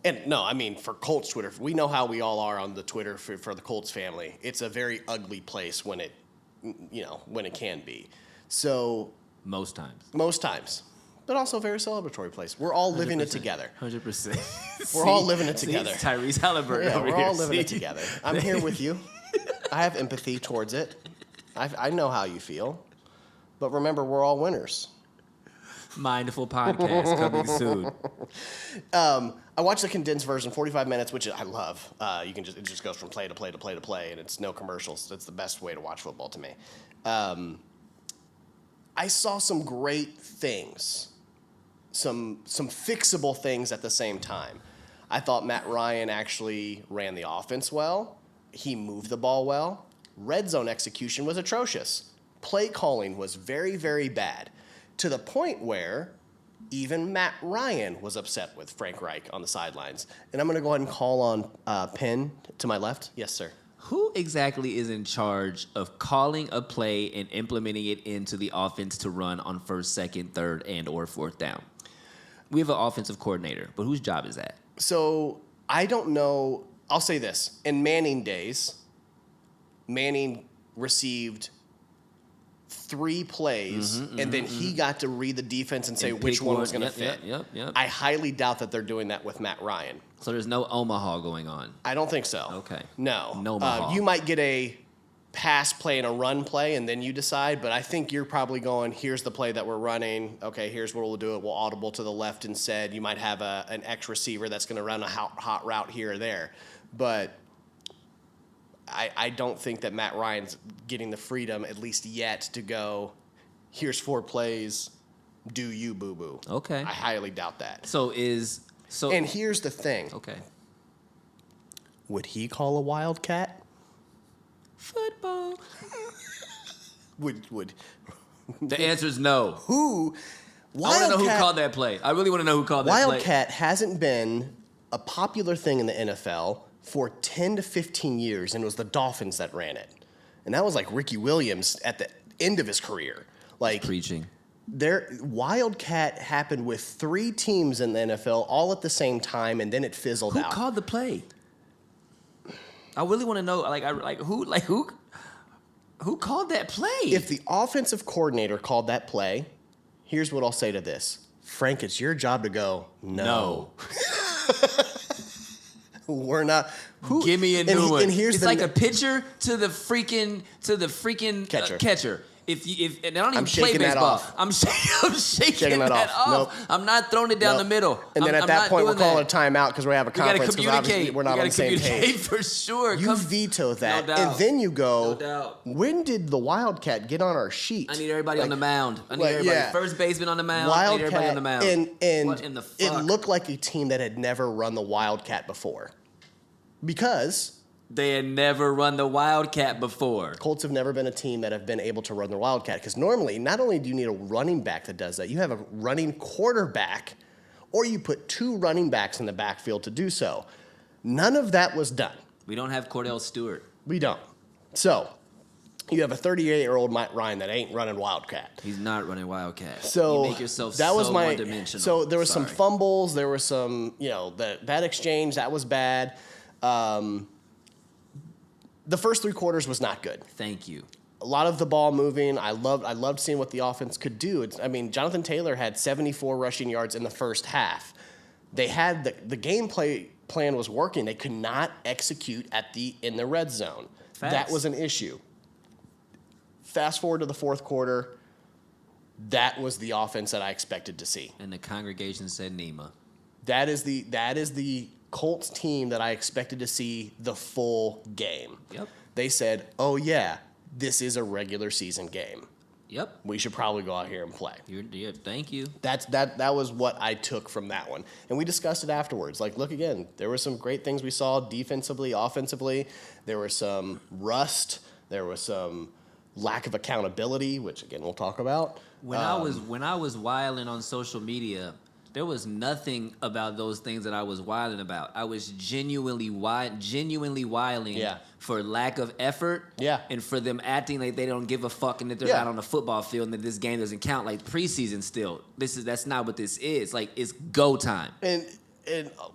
for Colts Twitter, we know how we all are on the Twitter for the Colts family. It's a very ugly place when it can be. So most times. But also a very celebratory place. We're all living it together. 100%. We're all living it together. Tyrese Halliburton over we're here. All living it together. I'm here with you. I have empathy towards it. I know how you feel. But remember, we're all winners. Mindful podcast coming soon. I watched the condensed version, 45 minutes, which I love. It just goes from play to play to play to play, and it's no commercials. It's the best way to watch football to me. I saw some great things, some fixable things at the same time. I thought Matt Ryan actually ran the offense well. He moved the ball well. Red zone execution was atrocious. Play calling was very, very bad, to the point where even Matt Ryan was upset with Frank Reich on the sidelines. And I'm going to go ahead and call on Penn to my left. Yes, sir. Who exactly is in charge of calling a play and implementing it into the offense to run on first, second, third, and or fourth down? We have an offensive coordinator, but whose job is that? So I don't know. I'll say this. In Manning days, Manning received 3 plays, and then he got to read the defense and say And which pick one was going to Yep, fit. Yep. I highly doubt that they're doing that with Matt Ryan. So there's no Omaha going on. I don't think so. Okay. No. No Omaha. You might get a pass play and a run play, and then you decide, but I think you're probably going, here's the play that we're running. Okay, here's what we'll do. It will audible to the left instead. You might have an X receiver that's going to run a hot route here or there. But I don't think that Matt Ryan's getting the freedom, at least yet, to go, here's 4 plays, do you, boo-boo. Okay. I highly doubt that. And here's the thing. Okay. Would he call a wildcat? Football. Would The answer is no. who? I want to know who called that play. I really want to know who called that play. Wildcat hasn't been a popular thing in the NFL for 10 to 15 years, and it was the Dolphins that ran it. And that was like Ricky Williams at the end of his career. Like Preaching. Wildcat happened with 3 teams in the NFL all at the same time, and then it fizzled Who out. called the play? I really want to know. Who called that play? If the offensive coordinator called that play, here's what I'll say to this. Frank, it's your job to go, no. We're not. Give me a new one. And here's it's like a pitcher to the freaking catcher. And I don't even I'm play shaking that baseball. off. I'm shaking that that off. off. Nope. I'm not throwing it down Nope. the middle. And then I'm at that not point, we're doing calling that. a timeout because we have a We gotta conference because obviously communicate. we're not on the same communicate page. for sure. You veto that, No doubt. and then you go, No doubt. when did the Wildcat get on our sheet? I need everybody on the mound. I need like, everybody. yeah. First baseman on the mound. I need everybody on the mound. And What in the it fuck? looked like a team that had never run the Wildcat before. Because They had never run the Wildcat before. Colts have never been a team that have been able to run the Wildcat. Because normally, not only do you need a running back that does that, you have a running quarterback, or you put 2 running backs in the backfield to do so. None of that was done. We don't have Cordell Stewart. We don't. So, you have a 38-year-old Matt Ryan that ain't running Wildcat. He's not running Wildcat. So you make yourself that was my one-dimensional. So there was some Sorry. fumbles. There was some, that exchange that was bad. The first 3 quarters was not good. Thank you. A lot of the ball moving. I loved seeing what the offense could do. Jonathan Taylor had 74 rushing yards in the first half. They had the game plan was working. They could not execute in the red zone. Facts. That was an issue. Fast forward to the fourth quarter. That was the offense that I expected to see. And the congregation said Nema. That is the Colts team that I expected to see the full game. Yep. They said, "Oh yeah, this is a regular season game. Yep. We should probably go out here and play." Thank you. That was what I took from that one. And we discussed it afterwards. Like, look again, there were some great things we saw defensively, offensively. There was some rust. There was some lack of accountability, which again we'll talk about. When I was wilding on social media, there was nothing about those things that I was wilding about. I was genuinely wilding Yeah. for lack of effort, Yeah. and for them acting like they don't give a fuck and that they're Yeah. not on the football field and that this game doesn't count like preseason still. That's not what this is. Like, it's go time. And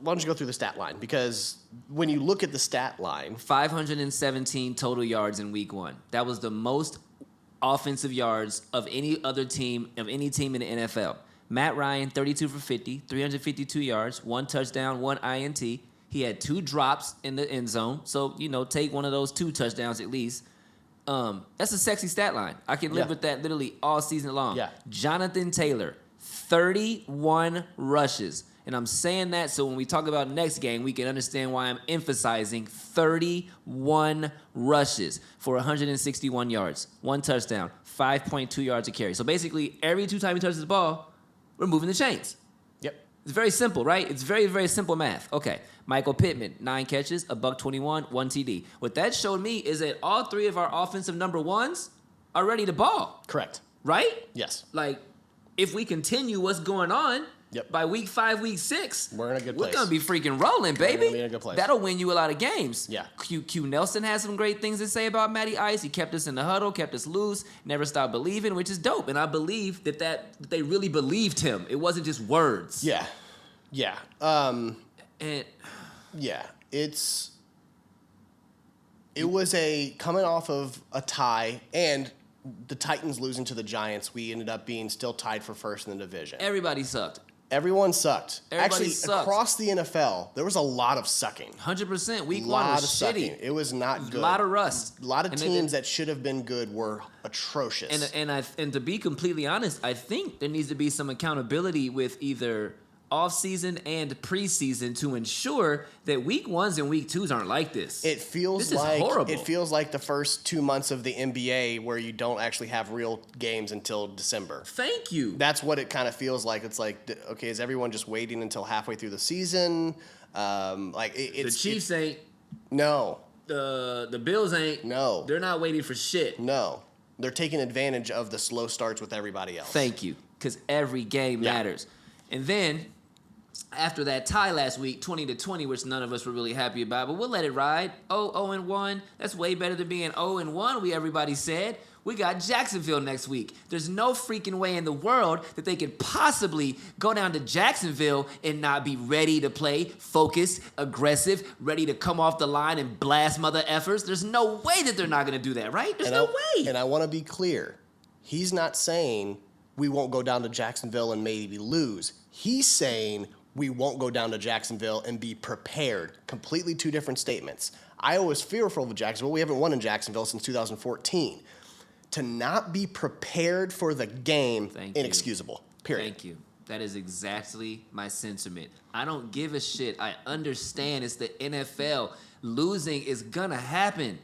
why don't you go through the stat line? Because when you look at the stat line, 517 total yards in week 1. That was the most offensive yards of any team in the NFL. Matt Ryan, 32 for 50, 352 yards, 1 touchdown, 1 INT. He had 2 drops in the end zone. So, take one of those 2 touchdowns at least. That's a sexy stat line. I can live Yeah. with that literally all season long. Yeah. Jonathan Taylor, 31 rushes. And I'm saying that so when we talk about next game, we can understand why I'm emphasizing 31 rushes for 161 yards, 1 touchdown, 5.2 yards a carry. So basically, every 2 times he touches the ball, we're moving the chains. yep, It's very simple, right? It's very, very simple math. Okay, Michael Pittman, 9 catches, $121, 1 TD. What that showed me is that all 3 of our offensive number 1s are ready to ball, correct. right? Yes. Like, if we continue what's going on, Yep. By week 5, week 6, We're in a good we're place. going to be freaking rolling, baby. gonna be in a good place. That'll win you a lot of games. Yeah. Q Nelson has some great things to say about Matty Ice. He kept us in the huddle, kept us loose, never stopped believing, which is dope. And I believe that they really believed him. It wasn't just words. Yeah. Yeah. And Yeah. It was coming off of a tie and the Titans losing to the Giants. We ended up being still tied for first in the division. everybody sucked. Everyone sucked. Everybody Actually, sucked. across the NFL, there was a lot of sucking. 100%. Week 1 lot was of shitty. sucking. It was not good. A lot of rust. A lot of And teams that should have been good were atrocious. And to be completely honest, I think there needs to be some accountability with either off-season and preseason to ensure that week 1s and week 2s aren't like this. It feels This is like horrible. It feels like the first 2 months of the NBA where you don't actually have real games until December. Thank you. That's what it kind of feels like. It's like, okay, is everyone just waiting until halfway through the season? The Chiefs ain't. No, The Bills ain't. No. They're not waiting for shit. no. They're taking advantage of the slow starts with everybody else. Thank you, because every game Yeah. matters. And then after that tie last week, 20-20, which none of us were really happy about, but we'll let it ride. 0-1. That's way better than being 0-1. Everybody said. We got Jacksonville next week. There's no freaking way in the world that they could possibly go down to Jacksonville and not be ready to play, focused, aggressive, ready to come off the line and blast mother effers. There's no way that they're not going to do that, right? There's no way. And I want to be clear. He's not saying we won't go down to Jacksonville and maybe lose. He's saying we won't go down to Jacksonville and be prepared. Completely two different statements. I was fearful of Jacksonville. We haven't won in Jacksonville since 2014. To not be prepared for the game, Thank you. inexcusable. Period. Thank you. That is exactly my sentiment. I don't give a shit. I understand it's the NFL. Losing is gonna happen.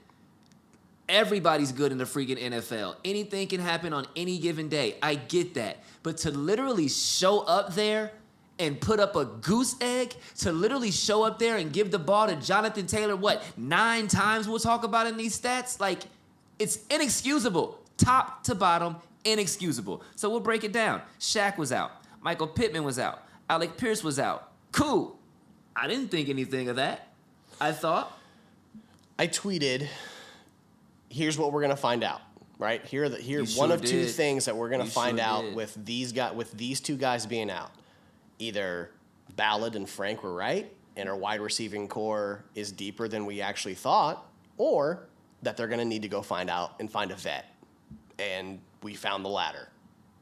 Everybody's good in the freaking NFL. Anything can happen on any given day. I get that. But to literally show up there and put up a goose egg, to literally show up there and give the ball to Jonathan Taylor, 9 times we'll talk about in these stats? Like, it's inexcusable. Top to bottom, inexcusable. So we'll break it down. Shaq was out. Michael Pittman was out. Alec Pierce was out. Cool. I didn't think anything of that. I thought. I tweeted, here's what we're going to find out, right? Here You one sure of two did. things that we're going to You find sure out did. with these two guys being out. Either Ballard and Frank were right, and our wide receiving core is deeper than we actually thought, or that they're going to need to go find a vet. And we found the latter.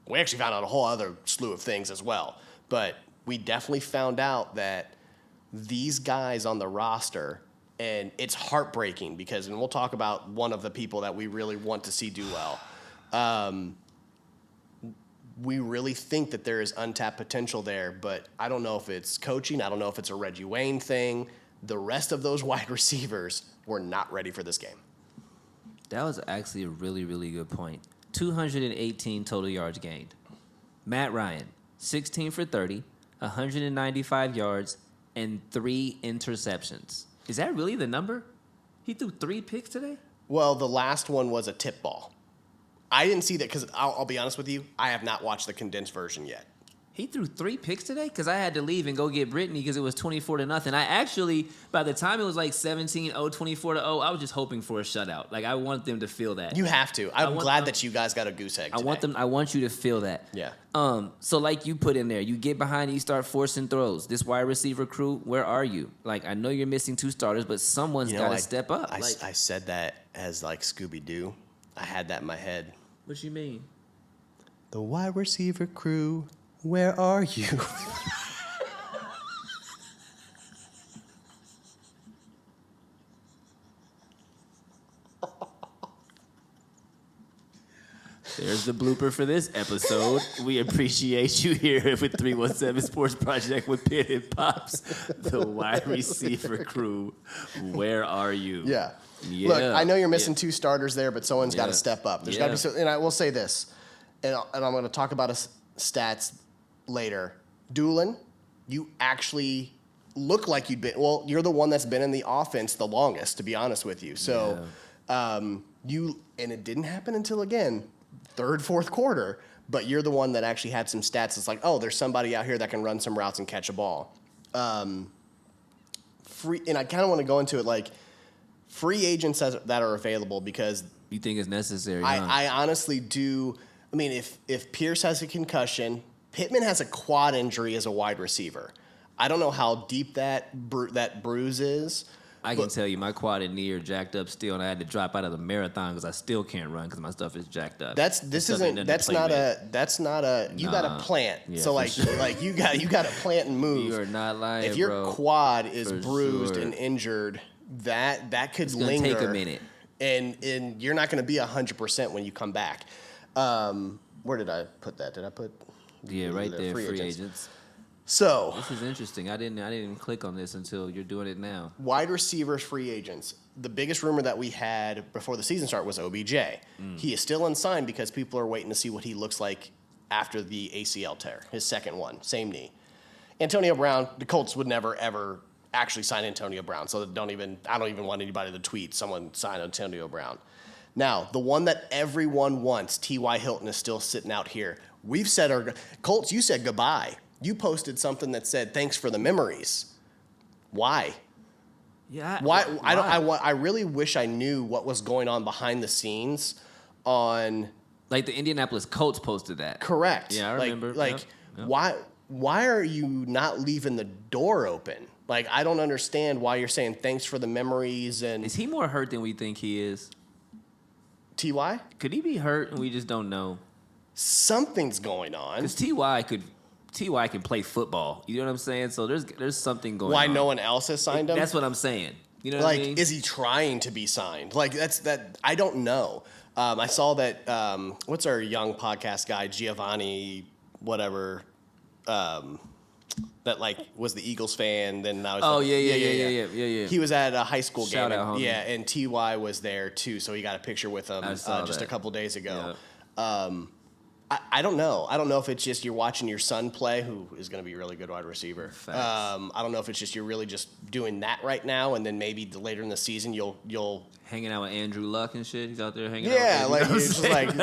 We actually found out a whole other slew of things as well. But we definitely found out that these guys on the roster, and it's heartbreaking because, and we'll talk about one of the people that we really want to see do well. We really think that there is untapped potential there, but I don't know if it's coaching. I don't know if it's a Reggie Wayne thing. The rest of those wide receivers were not ready for this game. That was actually a really, really good point. 218 total yards gained. Matt Ryan, 16 for 30, 195 yards, and 3 interceptions. Is that really the number? He threw 3 picks today? Well, the last one was a tip ball. I didn't see that because I'll be honest with you, I have not watched the condensed version yet. He threw 3 picks today? Because I had to leave and go get Brittany because it was 24-0. I actually, by the time it was like 17-0, 24-0, I was just hoping for a shutout. Like, I want them to feel that. You have to. I'm glad that you guys got a goose egg today. I want you to feel that. Yeah. So like you put in there, you get behind and you start forcing throws. This wide receiver crew, where are you? Like, I know you're missing 2 starters, but someone's got to step up. I said that as like Scooby-Doo. I had that in my head. What you mean? The wide receiver crew, where are you? There's the blooper for this episode. We appreciate you here with 317 Sports Project with Penn Pops, the wide receiver crew. Where are you? Yeah. Yeah. Look, I know you're missing Yeah. 2 starters there, but someone's got to Yeah. step up. There's got to Yeah. be so, and I will say this, and I'm going to talk about stats later. Doolin, you actually look like you'd been. Well, you're the one that's been in the offense the longest, to be honest with you. So, and it didn't happen until again 3rd, 4th quarter. but you're the one that actually had some stats. It's like, oh, there's somebody out here that can run some routes and catch a ball. And I kind of want to go into it like free agents that are available because You think it's necessary? Huh? I honestly do. I mean, if Pierce has a concussion, Pittman has a quad injury as a wide receiver. I don't know how deep that bruise is. I can tell you, my quad and knee are jacked up still, and I had to drop out of the marathon because I still can't run because my stuff is jacked up. That's not a. You got to plant. Yeah, so like sure. like you got to plant and move. You are not lying, If your bro. quad is For bruised sure. and injured, that could It's gonna linger. take a minute. And you're not going to be 100% when you come back. Where did I put that? Did I put? Yeah, right there, free agents. So This is interesting. I didn't even click on this until you're doing it now. wide receivers, free agents. The biggest rumor that we had before the season start was OBJ. He is still unsigned because people are waiting to see what he looks like after the ACL tear, his second one, same knee. Antonio Brown, the Colts would never ever actually sign Antonio Brown, so I don't even want anybody to tweet someone sign Antonio Brown. Now, the one that everyone wants, T.Y. Hilton, is still sitting out here. We've said Colts, you said goodbye. You posted something that said thanks for the memories. Why? Yeah. Why? I really wish I knew what was going on behind the scenes on. Like the Indianapolis Colts posted that. Correct. Yeah, I remember. Like, Yep. why are you not leaving the door open? Like, I don't understand why you're saying thanks for the memories and Is he more hurt than we think he is? Ty. Could he be hurt and we just don't know? Something's going on. Because Ty can play football. You know what I'm saying? So there's something going on. Why no one else has signed him? That's what I'm saying. You know what Like, I mean? is he trying to be signed? Like, I don't know. I saw that, what's our young podcast guy, Giovanni, whatever, that, like, was the Eagles fan, then now he's yeah. He was at a high school Shout game. out, homie. Yeah, and T.Y. was there, too, so he got a picture with him I saw just that. a couple days ago. Yeah. I don't know. I don't know if it's just you're watching your son play, who is going to be a really good wide receiver. Facts. I don't know if it's just you're really just doing that right now, and then maybe later in the season you'll Hanging out with Andrew Luck and shit. He's out there hanging yeah, out. like With it's just like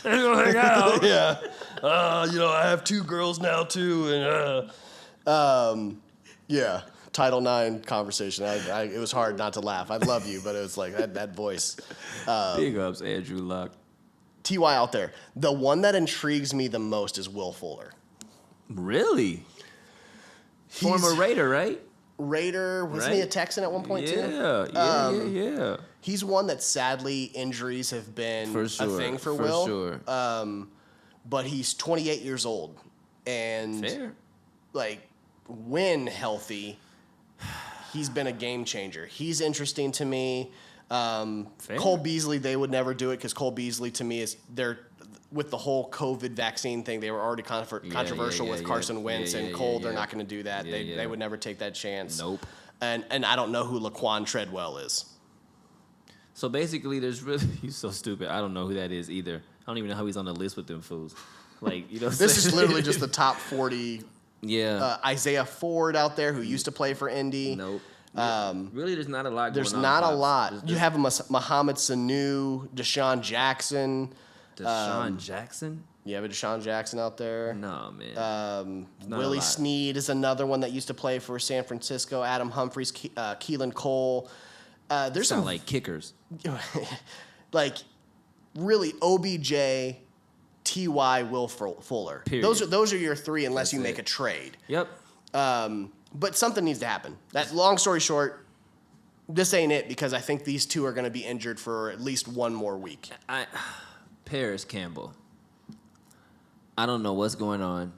They're gonna hang out. yeah. I have 2 girls now too, and yeah. Title IX conversation. It was hard not to laugh. I love you, but it was like that voice. Big ups, Andrew Luck. Ty out there. The one that intrigues me the most is Will Fuller. Really? He's Former Raider, right? Raider. Wasn't he a Texan at one point too? Yeah. He's one that sadly injuries have been For sure. a thing for Will. Sure. But he's 28 years old, and Fair. like when healthy, he's been a game changer. He's interesting to me. Fair. Cole Beasley, they would never do it because Cole Beasley to me is with the whole COVID vaccine thing. They were already controversial with Carson Wentz and Cole. They're not going to do that. They would never take that chance. Nope. And I don't know who Laquan Treadwell is. So basically, there's really he's so stupid. I don't know who that is either. I don't even know how he's on the list with them fools. Like What I'm This is saying? literally just the top 40. Yeah. Isaiah Ford out there who used to play for Indy. Nope. Really, there's not a lot. There's going on, not a Pops. lot. There's- You have Muhammad Sanu, Deshaun Jackson. Deshaun Jackson. You have a Deshaun Jackson out there. No, man. not a Willie lot. Snead is another one that used to play for San Francisco. Adam Humphries, Keelan Cole. There's Sound some like kickers. like really OBJ, Ty, Will Fuller. Period. Those are your 3 unless That's you make it. a trade. Yep. But something needs to happen. That's long story short. This ain't it because I think these 2 are going to be injured for at least 1 more week. Paris Campbell. I don't know what's going on.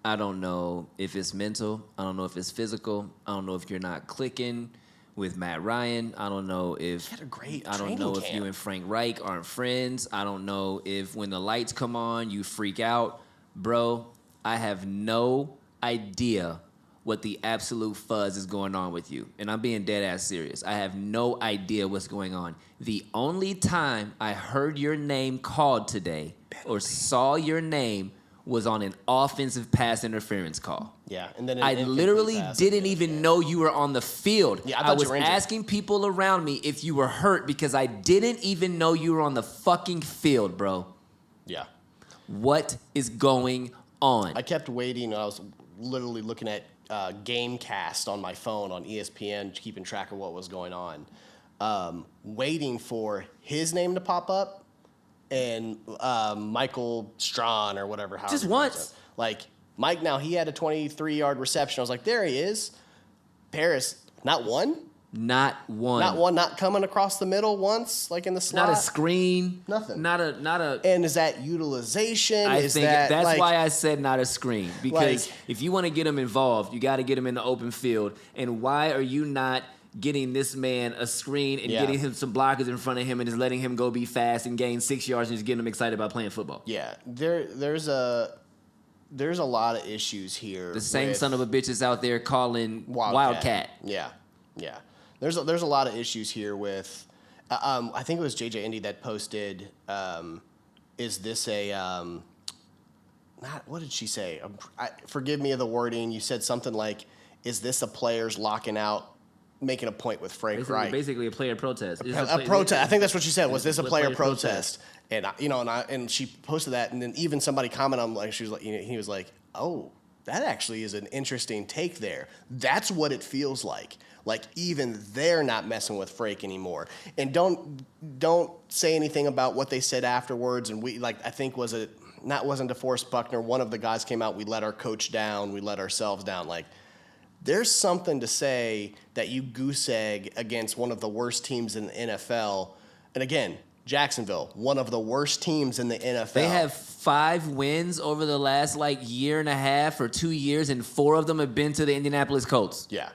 I don't know if it's mental. I don't know if it's physical. I don't know if you're not clicking with Matt Ryan. I don't know if He had a great I don't training know if camp. you and Frank Reich aren't friends. I don't know if when the lights come on you freak out. Bro, I have no idea what the absolute fuzz is going on with you. And I'm being dead ass serious. I have no idea what's going on. The only time I heard your name called today or saw your name was on an offensive pass interference call. Yeah, and then I literally didn't even know you were on the field. Yeah, I I thought you was were injured. asking people around me if you were hurt because I didn't even know you were on the fucking field, bro. Yeah. What is going on? I kept waiting. I was literally looking at Gamecast on my phone on ESPN, keeping track of what was going on, waiting for his name to pop up and Michael Strawn or whatever. Just once. Like, Mike, now he had a 23-yard reception. I was like, there he is. Paris, not one? Not one. Not one, not coming across the middle once, like in the slot? Not a screen. Nothing. Not a. And is that utilization? I is think that, that's like, why I said not a screen. Because like, if you want to get him involved, you got to get him in the open field. And why are you not getting this man a screen and getting him some blockers in front of him and just letting him go be fast and gain 6 yards and just getting him excited about playing football? Yeah, there's a lot of issues here. The same with son of a bitch is out there calling Wildcat. Yeah. There's a lot of issues here with. I think it was JJ Indy that posted. Is this a? Not what did she say? Forgive me of the wording. You said something like, "Is this a players locking out?" Making a point with Frank Reich. Basically a player protest. A protest. I think that's what she said. Was this a player protest? And and she posted that, and then even somebody commented on, like, she was like, he was like, "Oh, that actually is an interesting take there. That's what it feels like. Like, even they're not messing with Frank anymore." And don't say anything about what they said afterwards. And we, like, I think wasn't DeForest Buckner. One of the guys came out. We let our coach down. We let ourselves down. Like, there's something to say that you goose egg against one of the worst teams in the NFL. And again, Jacksonville, one of the worst teams in the NFL. They have 5 wins over the last, year and a half or 2 years, and 4 of them have been to the Indianapolis Colts. Yeah.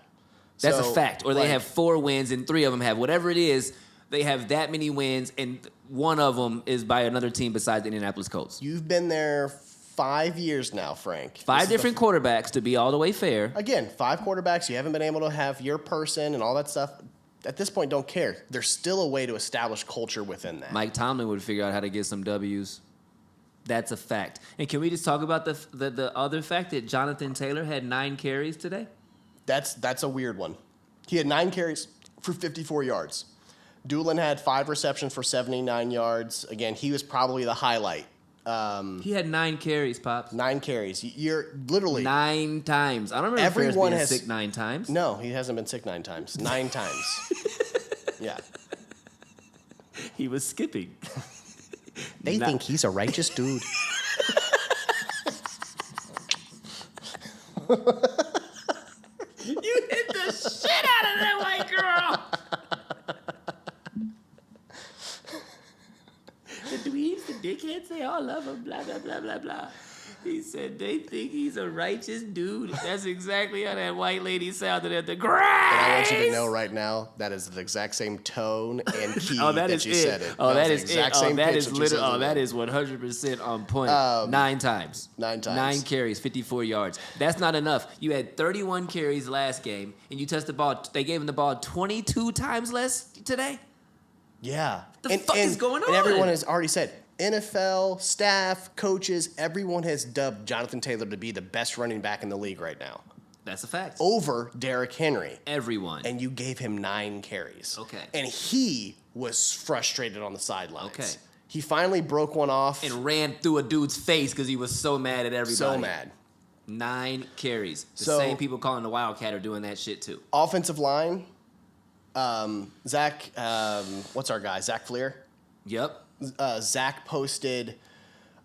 That's a So, fact. Or they have 4 wins and 3 of them have. Whatever it is, they have that many wins, and one of them is by another team besides the Indianapolis Colts. You've been there 5 years now, Frank. 5 different quarterbacks, to be all the way fair. Again, 5 quarterbacks. You haven't been able to have your person and all that stuff. At this point, don't care. There's still a way to establish culture within that. Mike Tomlin would figure out how to get some W's. That's a fact. And can we just talk about the other fact that Jonathan Taylor had 9 carries today? That's a weird one. He had 9 carries for 54 yards. Doolin had 5 receptions for 79 yards. Again, he was probably the highlight. He had 9 carries, Pops. 9 carries. You're literally 9 times. I don't remember Everyone Ferris has being sick 9 times. No, he hasn't been sick 9 times. 9 times. Yeah. He was skipping. They think he's a righteous dude. You hit the shit out of that white girl. The dweebs, the dickheads, they all love him, blah, blah, blah, blah, blah. He said they think he's a righteous dude. That's exactly how that white lady sounded at the grass. And I want you to know right now, that is the exact same tone and key that you said it. Oh, that was is the exact it. same That pitch is that you literally. said Oh, it that in. is 100% on point. 9 times. 9 times. 9 carries, 54 yards. That's not enough. You had 31 carries last game, and you touched the ball. They gave him the ball 22 times less today. Yeah. The fuck is going on? And everyone has already said, NFL, staff, coaches, everyone has dubbed Jonathan Taylor to be the best running back in the league right now. That's a fact. Over Derrick Henry. Everyone. And you gave him 9 carries. Okay. And he was frustrated on the sidelines. Okay. He finally broke one off. And ran through a dude's face because he was so mad at everybody. So mad. 9 carries. The So- same people calling the Wildcat are doing that shit too. Offensive line, Zach, what's our guy? Zach Fleer? Yep. Zach posted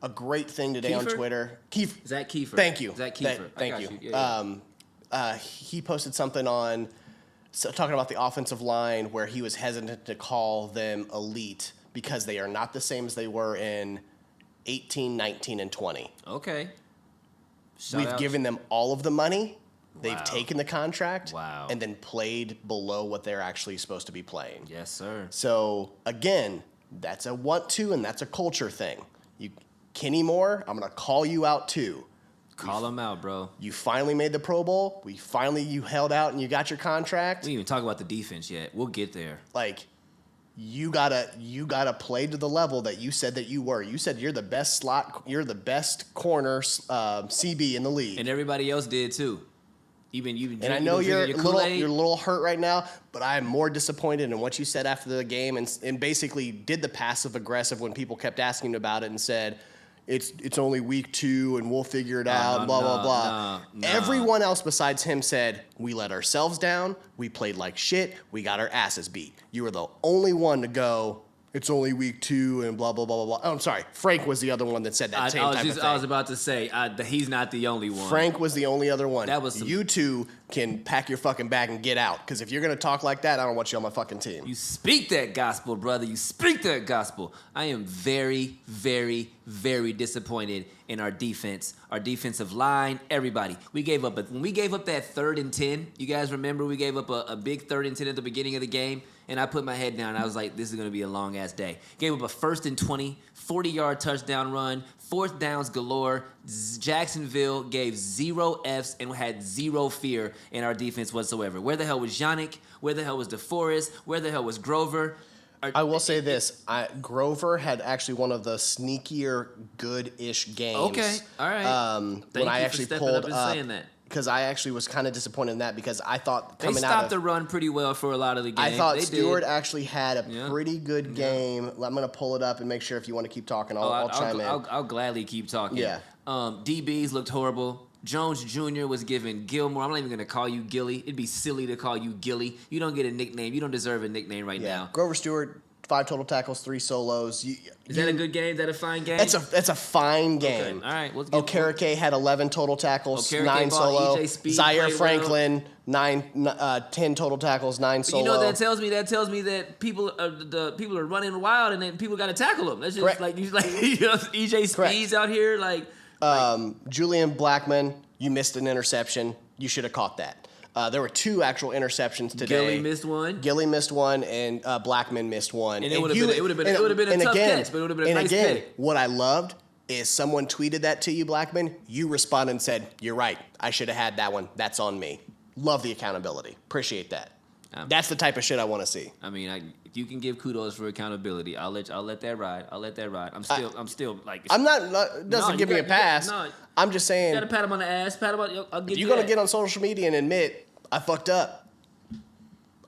a great thing today on Kiefer? Twitter. Zach Kiefer. Thank you. Zach Kiefer. Thank I you. got Yeah. He posted something on talking about the offensive line where he was hesitant to call them elite because they are not the same as they were in 18, 19, and 20. Okay. We've given them all of the money. They've Wow. taken the contract Wow. and then played below what they're actually supposed to be playing. Yes, sir. So, again, that's a want to and that's a culture thing. Kenny Moore, I'm going to call you out too. Call him out, bro. You finally made the Pro Bowl. You held out and you got your contract. We didn't even talk about the defense yet. We'll get there. Like, you gotta play to the level that you said that you were. You said you're the best corner CB in the league, And everybody else did too. and I know you're a little hurt right now, but I'm more disappointed in what you said after the game, and basically did the passive aggressive when people kept asking about it and said, It's only week 2 and we'll figure it out, blah, blah, blah. Everyone else besides him said, we let ourselves down, we played like shit, we got our asses beat. You were the only one to go, it's only week 2 and blah, blah, blah, blah, blah. Oh, I'm sorry. Frank was the other one that said that same type of thing. I was about to say, he's not the only one. Frank was the only other one. That was You two can pack your fucking bag and get out, because if you're going to talk like that, I don't want you on my fucking team. You speak that gospel, brother. You speak that gospel. I am very, very, very disappointed in our defense, our defensive line, everybody. When we gave up that 3rd and 10, you guys remember we gave up a big 3rd and 10 at the beginning of the game, and I put my head down. And I was like, this is going to be a long-ass day. Gave up a 1st and 20, 40-yard touchdown run, 4th downs galore. Jacksonville gave 0 Fs and had 0 fear in our defense whatsoever. Where the hell was Yannick? Where the hell was DeForest? Where the hell was Grover? I will say this. Grover had actually one of the sneakier, good-ish games. Okay, all right. When I actually pulled up and saying that. Because I actually was kind of disappointed in that, because I thought they stopped the run pretty well for a lot of the game. I thought Stewart actually had a pretty good game. I'm going to pull it up and make sure if you want to keep talking, I'll chime in. I'll gladly keep talking. Yeah. DBs looked horrible. Jones Jr. was giving Gilmore. I'm not even going to call you Gilly. It'd be silly to call you Gilly. You don't get a nickname. You don't deserve a nickname right now. Grover Stewart, 5 total tackles, 3 solos. Is that a good game? Is that a fine game? That's a fine game. Okay. All right. Okereke had 11 total tackles, Okereke 9 solo. Zaire Franklin, well. 10 total tackles, 9 solo. You know what that tells me? That tells me that people are running wild, and then people got to tackle them. That's just Correct. like EJ Speed's out here Julian Blackman, you missed an interception. You should have caught that. There were 2 actual interceptions today. Gilly missed one, and Blackman missed one. And it would have been a tough catch, but it would have been a nice pick. What I loved is someone tweeted that to you, Blackman. You responded and said, "You're right. I should have had that one. That's on me." Love the accountability. Appreciate that. That's the type of shit I want to see. I mean, you can give kudos for accountability. I'll let that ride. I'm still like. I'm not. Doesn't give me a pass. I'm just saying. You gotta pat him on the ass. Pat him on. I'll give if you you're gonna get on social media and admit I fucked up,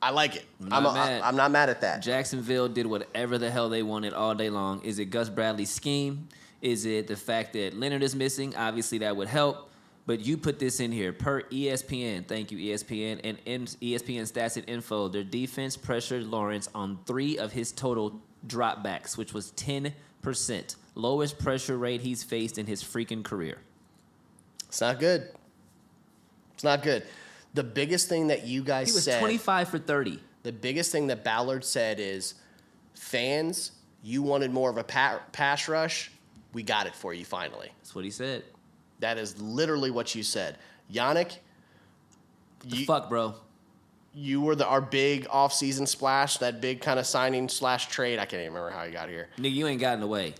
I like it. I'm not mad at that. Jacksonville did whatever the hell they wanted all day long. Is it Gus Bradley's scheme? Is it the fact that Leonard is missing? Obviously, that would help. But you put this in here. Per ESPN, thank you, ESPN, and ESPN Stats and Info, their defense pressured Lawrence on 3 of his total dropbacks, which was 10%. Lowest pressure rate he's faced in his freaking career. It's not good. It's not good. The biggest thing that you guys said... He was 25 for 30. The biggest thing that Ballard said is, fans, you wanted more of a pass rush. We got it for you finally. That's what he said. That is literally what you said. Yannick, fuck, bro. You were our big off-season splash, that big kind of signing/trade. I can't even remember how you got here. Nigga, you ain't got in the way.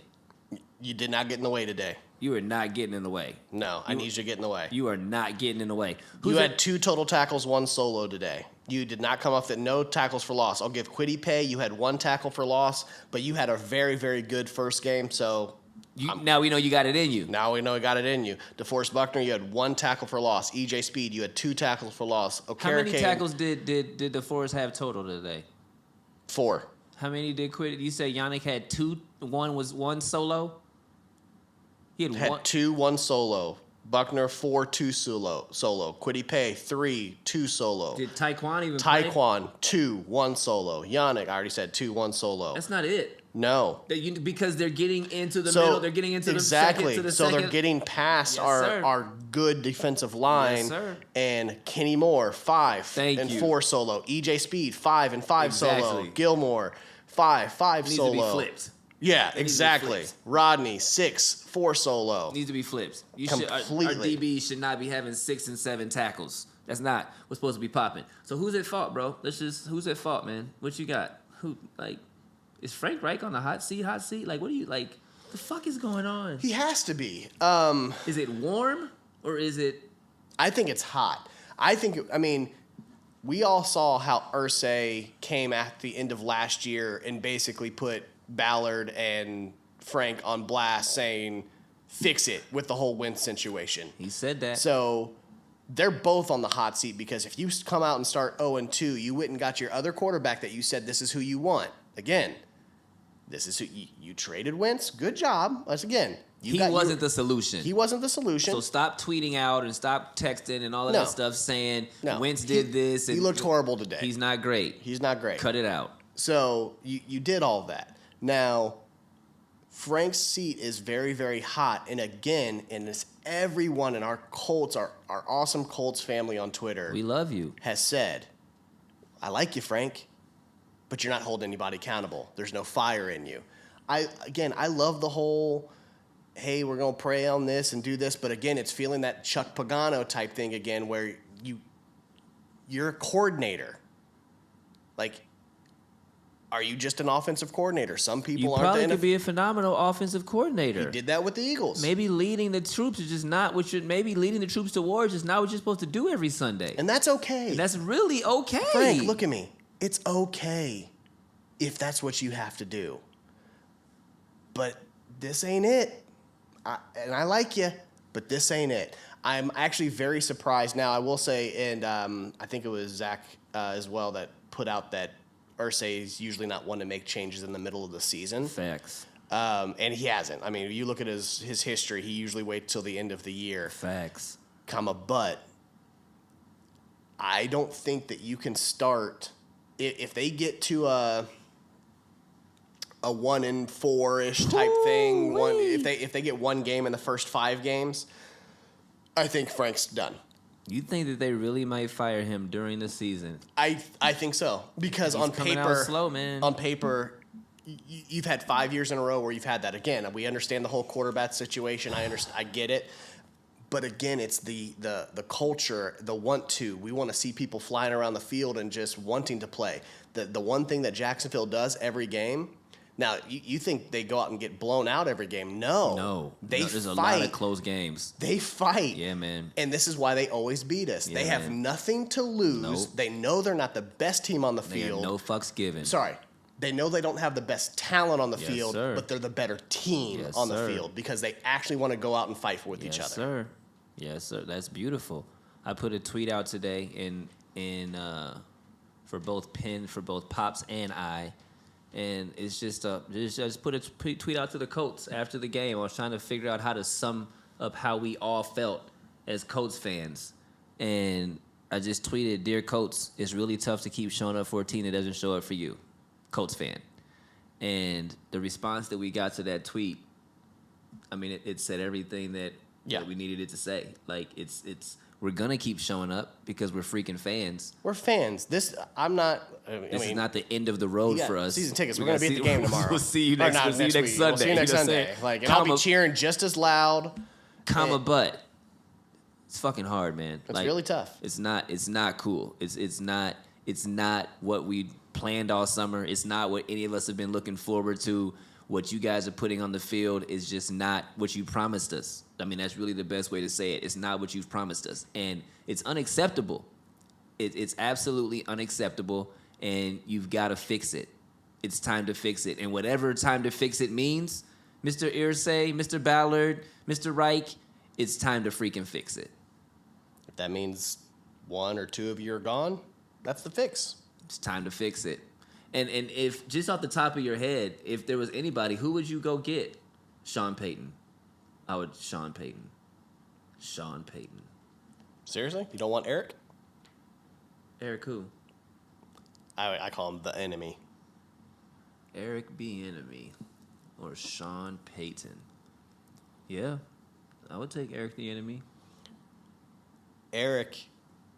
You did not get in the way today. You are not getting in the way. No, I need you to get in the way. You are not getting in the way. You had 2 total tackles, 1 solo today. You did not come off that no tackles for loss. I'll give Quiddy pay. You had 1 tackle for loss, but you had a very, very good first game, so... now we know you got it in you. Now we know you got it in you. DeForest Buckner, you had 1 tackle for loss. EJ Speed, you had 2 tackles for loss. How many tackles did DeForest have total today? 4. How many did Quiddy? You say Yannick had 2. 1 was 1 solo. He had 2, 1 solo. Buckner 4, 2 solo. Quiddy Pay 3, 2 solo. Did Taekwon even play? Taekwon 2, 1 solo. Yannick, I already said 2, 1 solo. That's not it. No. Because they're getting into the middle. They're getting into the second. They're getting past our good defensive line. Yes, sir. And Kenny Moore, 5 and 4 solo. EJ Speed, 5 and 5 solo. Gilmore, 5 solo. Needs to be flipped. Yeah, exactly. Rodney, 6, 4 solo. Needs to be flipped. Completely. Our DB should not be having 6 and 7 tackles. That's not what's supposed to be popping. So who's at fault, bro? Who's at fault, man? What you got? Is Frank Reich on the hot seat? Like, what do you, like, the fuck is going on? He has to be. Is it warm or is it? I think it's hot. we all saw how Irsay came at the end of last year and basically put Ballard and Frank on blast saying, fix it with the whole Wentz situation. He said that. So they're both on the hot seat because if you come out and start 0-2, you went and got your other quarterback that you said this is who you want. Again, this is who you traded Wentz. Good job. Once again, He wasn't the solution. He wasn't the solution. So stop tweeting out and stop texting and all of that stuff saying Wentz did this. And he looked horrible today. He's not great. He's not great. Cut it out. So you did all of that. Now, Frank's seat is very, very hot. And again, everyone in our Colts, our awesome Colts family on Twitter. We love you. Has said, I like you, Frank, but you're not holding anybody accountable. There's no fire in you. I love the whole, hey, we're going to pray on this and do this. But again, it's feeling that Chuck Pagano type thing again where you're a coordinator. Like, are you just an offensive coordinator? Some people You aren't. probably could be a phenomenal offensive coordinator. He did that with the Eagles. Maybe leading the troops is just not what you're. Maybe leading the troops to war is just not what you're supposed to do every Sunday. And that's okay. And that's really okay. Frank, look at me. It's okay if that's what you have to do. But this ain't it. And I like you, but this ain't it. I'm actually very surprised. Now, I will say, and I think it was Zach as well that put out that Irsay is usually not one to make changes in the middle of the season. Facts. And he hasn't. I mean, you look at his history, he usually waits till the end of the year. Facts. But I don't think that you can start if they get to a 1-4-ish type thing. If they get one game in the first 5 games, I think Frank's done. You think that they really might fire him during the season? I think so because He's on coming paper, out slow, man. On paper, you've had 5 years in a row where you've had that. Again, we understand the whole quarterback situation. I get it. But again, it's the culture, the want to. We want to see people flying around the field and just wanting to play. The one thing that Jacksonville does every game. Now, you think they go out and get blown out every game? No. There's a lot of close games. They fight. Yeah, man. And this is why they always beat us. Yeah, they have nothing to lose. Nope. They know they're not the best team on the They field. have no fucks given. Sorry. They know they don't have the best talent on the Yes, field, sir. but they're the better team Yes, on the sir. field because they actually want to go out and fight with each other. Yes, sir. Yes, sir. That's beautiful. I put a tweet out today for both Pops and I. And it's just I just put a tweet out to the Colts after the game. I was trying to figure out how to sum up how we all felt as Colts fans. And I just tweeted, "Dear Colts, it's really tough to keep showing up for a team that doesn't show up for you, Colts fan." And the response that we got to that tweet, I mean, it said everything that we needed it to say. Like it's we're gonna keep showing up because we're freaking fans. We're fans. This Is not the end of the road for us. Season tickets. We're gonna be at the game tomorrow. We'll see you next. We'll see you next week. Sunday. We'll see you next Sunday. Like, and I'll be cheering just as loud. But it's fucking hard, man. It's really tough. It's not cool. It's not what we planned all summer. It's not what any of us have been looking forward to. What you guys are putting on the field is just not what you promised us. I mean, that's really the best way to say it. It's not what you've promised us. And it's unacceptable. It's absolutely unacceptable, and you've got to fix it. It's time to fix it. And whatever time to fix it means, Mr. Irsay, Mr. Ballard, Mr. Reich, it's time to freaking fix it. If that means 1 or 2 of you are gone, that's the fix. It's time to fix it. And if, just off the top of your head, if there was anybody, who would you go get? Sean Payton. I would Sean Payton. Sean Payton. Seriously? You don't want Eric? Eric who? I call him the enemy. Eric Bieniemy or Sean Payton. Yeah, I would take Eric the enemy. Eric,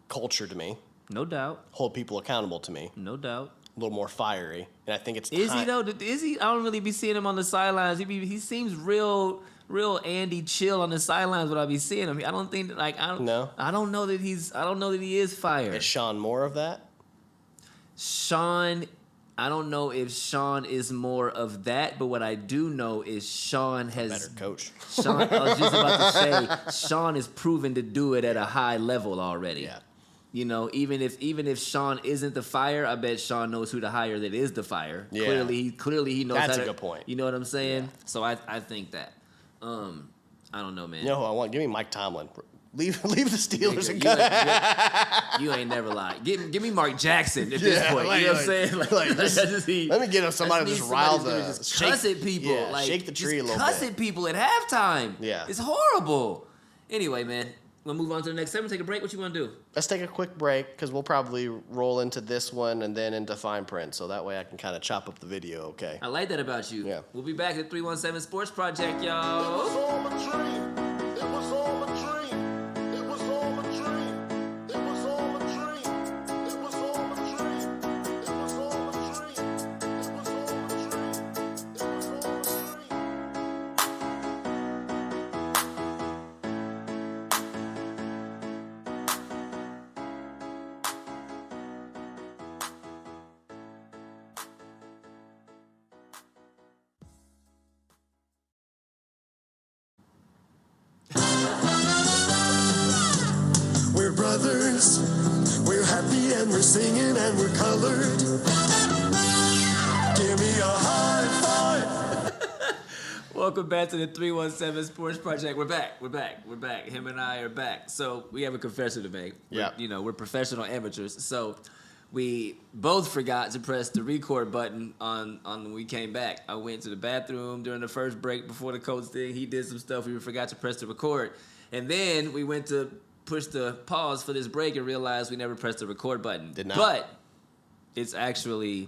culture to me. No doubt. Hold people accountable to me. No doubt. A little more fiery, and I think it's Is time. he though? Is he? I don't really be seeing him on the sidelines. He seems real Andy chill on the sidelines. What I be seeing him, I don't think I don't know that he is fired. Is Sean more of that? Sean, I don't know if Sean is more of that, but what I do know is Sean has Better coach. Sean, I was just about to say, Sean is proven to do it at a high level already. Yeah. You know, even if Sean isn't the fire, I bet Sean knows who to hire that is the fire. Yeah. Clearly he knows. That's how a to, good point. You know what I'm saying? Yeah. So I think that. I don't know, man. You know who I want? Give me Mike Tomlin. Leave the Steelers and Nigga, you ain't never lied. Give me Mark Jackson at this point. You know what I'm saying? Let me get somebody to just rile the cuss at people. Yeah, like, shake the tree a little cuss bit. at people at halftime. Yeah. It's horrible. Anyway, man, we'll move on to the next segment. Take a break. What you want to do? Let's take a quick break because we'll probably roll into this one and then into fine print. So that way I can kind of chop up the video, okay? I like that about you. Yeah. We'll be back at 317 Sports Project, It y'all. was all a dream. It was all a dream. It was all a dream. It was all a dream. It was all a dream. It was all a dream. It was all a dream. It was all a dream. We're brothers, we're happy and we're singing and we're colored. Give me a high five. Welcome back to the 317 Sports Project. We're back. Him and I are back. So we have a confession to make. Yeah. We're professional amateurs. So we both forgot to press the record button on when we came back. I went to the bathroom during the first break before the Colts thing. He did some stuff. We forgot to press the record. And then we went to push the pause for this break and realized we never pressed the record button. Did not. But it's actually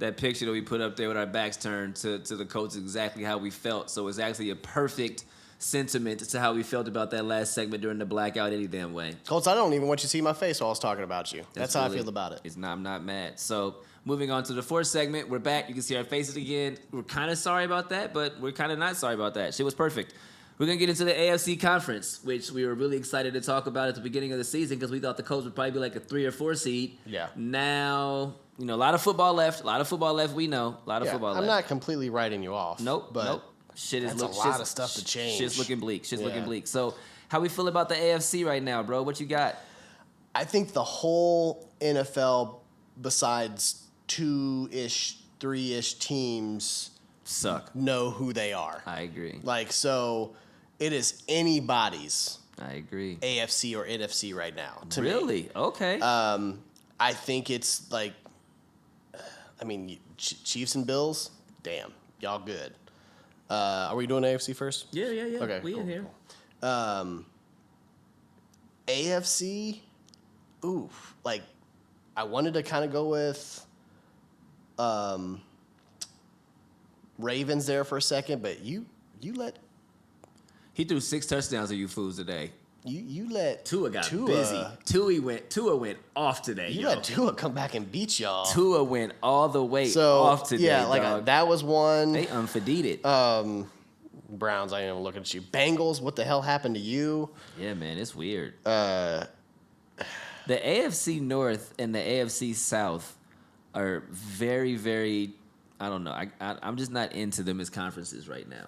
that picture that we put up there with our backs turned to the Colts exactly how we felt. So it's actually a perfect sentiment to how we felt about that last segment during the blackout any damn way. Colts, I don't even want you to see my face while I was talking about you. That's how really- I feel about it. I'm not mad. So moving on to the fourth segment, we're back. You can see our faces again. We're kind of sorry about that, but we're kind of not sorry about that. Shit was perfect. We're going to get into the AFC conference, which we were really excited to talk about at the beginning of the season because we thought the Colts would probably be like a 3 or 4 seed. Yeah. Now, a lot of football left. We know. A lot of football left. I'm not completely writing you off. Nope. But Shit is that's a lot of stuff to change. Shit's looking bleak. Yeah. So, how we feel about the AFC right now, bro? What you got? I think the whole NFL, besides 2-ish, 3-ish teams, Suck. know who they are. I agree. Like, so it is anybody's I agree. AFC or NFC right now. To me. Really? Okay. I think it's like, Chiefs and Bills, damn, y'all good. Are we doing AFC first? yeah. Okay, We cool, in here. AFC, like, I wanted to kind of go with Ravens there for a second, but you let He threw 6 touchdowns at you fools today. you let Tua got busy. Tua went off today. You yo. let Tua come back and beat y'all. Tua went all the way So off today. yeah, like dog. that was one. They unfedeed it. Browns, I ain't even looking at you. Bengals, what the hell happened to you? Yeah, man, it's weird. The AFC North and the AFC South are very, very. I don't know. I'm just not into them as conferences right now.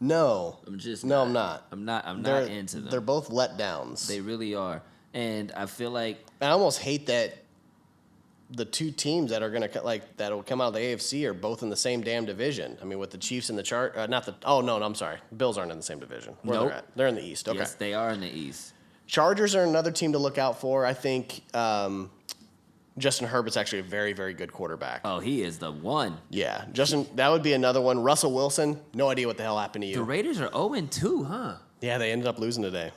No, I'm just no, I'm not. I'm not They're- into them. They're both letdowns. They really are, and I feel like I almost hate that the two teams that are gonna that'll come out of the AFC are both in the same damn division. I mean, with the Chiefs and the I'm sorry, Bills aren't in the same division. Where Nope. they're at? They're in the East. Okay. yes, they are in the East. Chargers are another team to look out for. I think Justin Herbert's actually a very, very good quarterback. Oh, he is the one. Yeah, Justin, that would be another one. Russell Wilson, no idea what the hell happened to you. The Raiders are 0-2, huh? Yeah, they ended up losing today.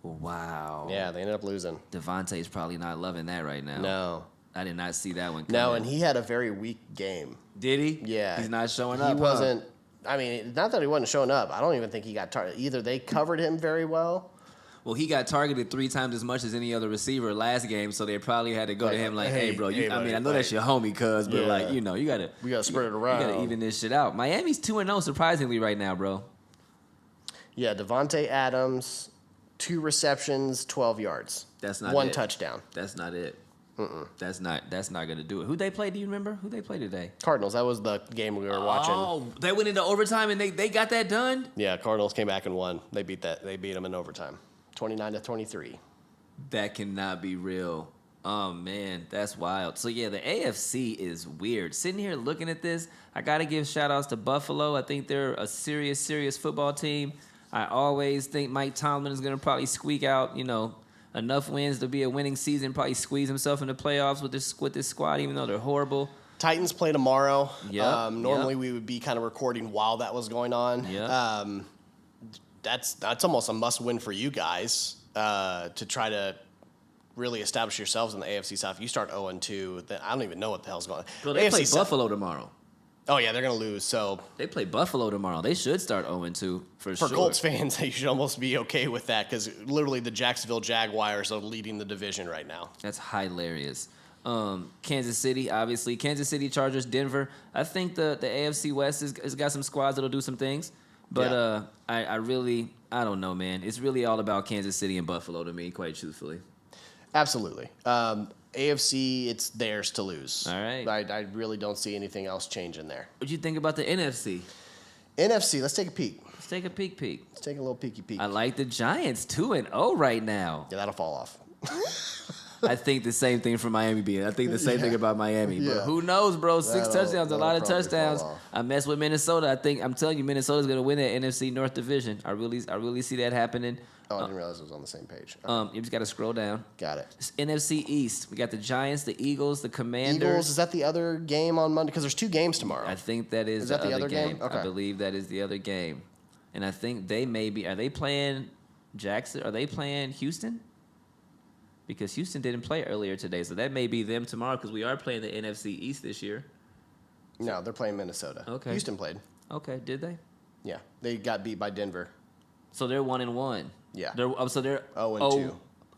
Wow. Yeah, they ended up losing. Devontae's probably not loving that right now. No. I did not see that one coming. No, and he had a very weak game. Did he? Yeah. He's not showing up. He wasn't, I mean, not that he wasn't showing up. I don't even think he got targeted. Either they covered him very well. Well, he got targeted 3 times as much as any other receiver last game, so they probably had to go to him like, hey, bro, hey, buddy, I know that's your homie, cuz, but Yeah. you got to. We gotta spread it around. You got to even this shit out. Miami's 2-0 surprisingly right now, bro. Yeah, Devontae Adams, 2 receptions, 12 yards. That's not one it. touchdown. That's not it. That's not going to do it. Who they play? Do you remember? Who they play today? Cardinals. That was the game we were watching. Oh, they went into overtime and they got that done? Yeah, Cardinals came back and won. They beat them in overtime, 29-23. That cannot be real. Oh, man, that's wild. So, yeah, the AFC is weird. Sitting here looking at this, I got to give shout-outs to Buffalo. I think they're a serious football team. I always think Mike Tomlin is going to probably squeak out, enough wins to be a winning season, probably squeeze himself in the playoffs with this squad, even though they're horrible. Titans play tomorrow. Yep, Normally we would be kind of recording while that was going on. Yep. That's almost a must-win for you guys to try to really establish yourselves in the AFC South. If you start 0-2, then I don't even know what the hell's going on. Well, they play Buffalo tomorrow. Oh, yeah, they're going to lose. So They play Buffalo tomorrow. They should start 0-2 for sure. For Colts fans, you should almost be okay with that because literally the Jacksonville Jaguars are leading the division right now. That's hilarious. Kansas City, obviously. Kansas City, Chargers, Denver. I think the AFC West has got some squads that'll do some things. But I don't know, man. It's really all about Kansas City and Buffalo to me, quite truthfully. Absolutely. AFC, it's theirs to lose. All right. I really don't see anything else changing there. What'd you think about the NFC? NFC, let's take a peek. Let's take a peek. Let's take a little peeky peek. I like the Giants 2-0 right now. Yeah, that'll fall off. I think the same thing for Miami being. I think the same thing about Miami. Yeah. But who knows, bro? 6 touchdowns, a lot of that'll probably touchdowns. fall off. I mess with Minnesota. I'm telling you, Minnesota's going to win that NFC North Division. I really see that happening. Oh, I didn't realize it was on the same page. You just got to scroll down. Got it. It's NFC East. We got the Giants, the Eagles, the Commanders. Eagles, is that the other game on Monday? Because there's 2 games tomorrow. I think that is that the other other game? Okay. I believe that is the other game. And I think they may be. Are they playing Jackson? Are they playing Houston? Because Houston didn't play earlier today, so that may be them tomorrow because we are playing the NFC East this year. No, they're playing Minnesota. Okay. Houston played. Okay, did they? Yeah, they got beat by Denver. So they're 1-1. Yeah. They're 0-2.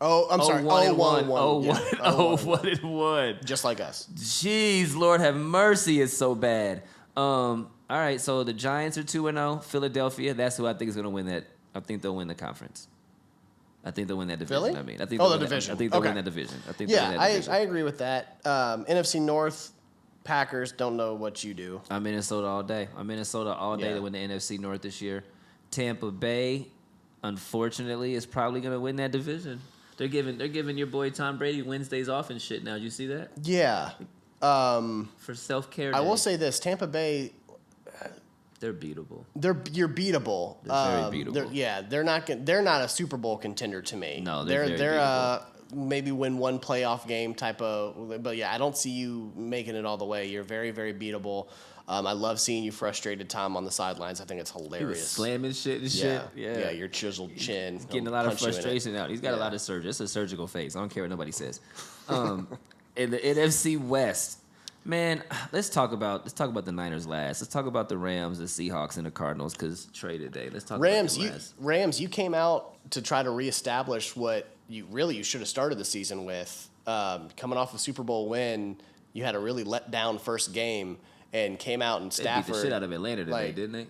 Oh, I'm sorry. 1-1. 1-1. 1-1. Just like us. Jeez, Lord have mercy, it's so bad. All right, so the Giants are 2-0. Philadelphia, that's who I think is going to win that. I think they'll win the conference. I think they'll win that division. Philly? I mean, I think the they'll division. I think they'll Okay. win that division. I agree with that. NFC North, Packers, don't know what you do. I'm Minnesota all day. Yeah. to win the NFC North this year. Tampa Bay, unfortunately, is probably going to win that division. They're giving your boy Tom Brady Wednesdays off and shit now. Did you see that? Yeah. For self-care I day. will say this, Tampa Bay, They're beatable. you're beatable. They're very beatable. They're not a Super Bowl contender to me. No, they're very maybe win one playoff game type of, but yeah, I don't see you making it all the way. You're very, very beatable. I love seeing you frustrated, Tom, on the sidelines. I think it's He was hilarious. slamming shit and shit. Yeah, your chiseled chin. Getting a lot of frustration out. He's got a lot of surgery. It's a surgical face. I don't care what nobody says. In the NFC West, man, let's talk about the Niners last. Let's talk about the Rams, the Seahawks, and the Cardinals because trade today. Let's talk about them last. Rams, you came out to try to reestablish what you should have started the season with. Coming off a Super Bowl win, you had a really let down first game and came out and Stafford They beat the shit out of Atlanta today, didn't they?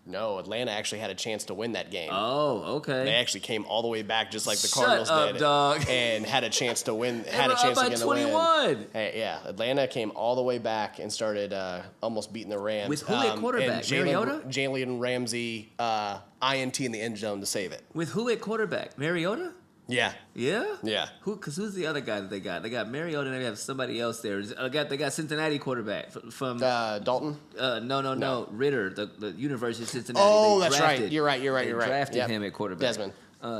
No, Atlanta actually had a chance to win that game. Oh, okay. They actually came all the way back just like the Shut Cardinals up, did. dog. And had a chance to win. They were up by 21. Hey, yeah, Atlanta came all the way back and started almost beating the Rams. With who at quarterback? Mariota? Jalen Ramsey, INT in the end zone to save it. With who at quarterback? Mariota? Yeah. Yeah? Yeah. Who's the other guy that they got? They got Mariota and they have somebody else there. They got Cincinnati quarterback from Dalton? No. Ritter, the University of Cincinnati. Oh, They that's drafted- right. You're right. They drafted Yep. him at quarterback.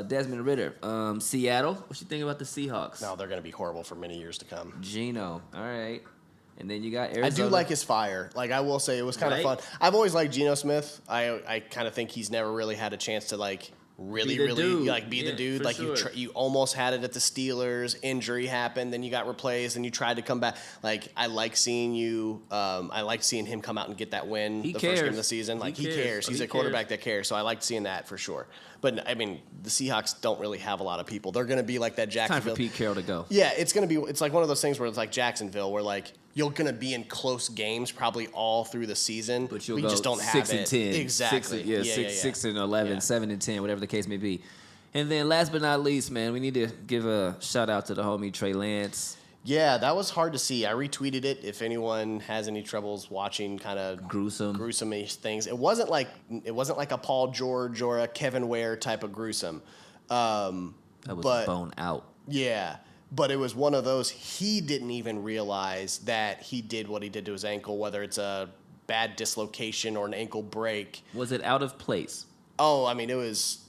Desmond Ritter. Seattle. What you think about the Seahawks? No, they're going to be horrible for many years to come. Geno. All right. And then you got Arizona. I do like his fire. Like, I will say it was kind of Right? fun. I've always liked Geno Smith. I kind of think he's never really had a chance to, like, really Be the dude. be the Yeah, dude. for Like sure. you almost had it at the Steelers. Injury happened, then you got replaced, and you tried to come back. Like I like seeing you. I like seeing him come out and get that win. He the cares. first game of the season. Like he cares. He's He a quarterback cares. that cares. So I liked seeing that for sure. But I mean, the Seahawks don't really have a lot of people. They're going to be like that Time Jacksonville. for Pete Carroll to go. Yeah, it's like one of those things where it's like Jacksonville, where like you're gonna be in close games probably all through the season, But you'll we go just don't have 6 it. and 10. Exactly. 6 and 11, Yeah. 7 and 10, whatever the case may be. And then last but not least, man, we need to give a shout out to the homie Trey Lance. Yeah, that was hard to see. I retweeted it. If anyone has any troubles watching kind of gruesome-ish things, it wasn't like a Paul George or a Kevin Ware type of gruesome. That was bone out. Yeah. But it was one of those, he didn't even realize that he did what he did to his ankle, whether it's a bad dislocation or an ankle break. Was it out of place? Oh, I mean, it was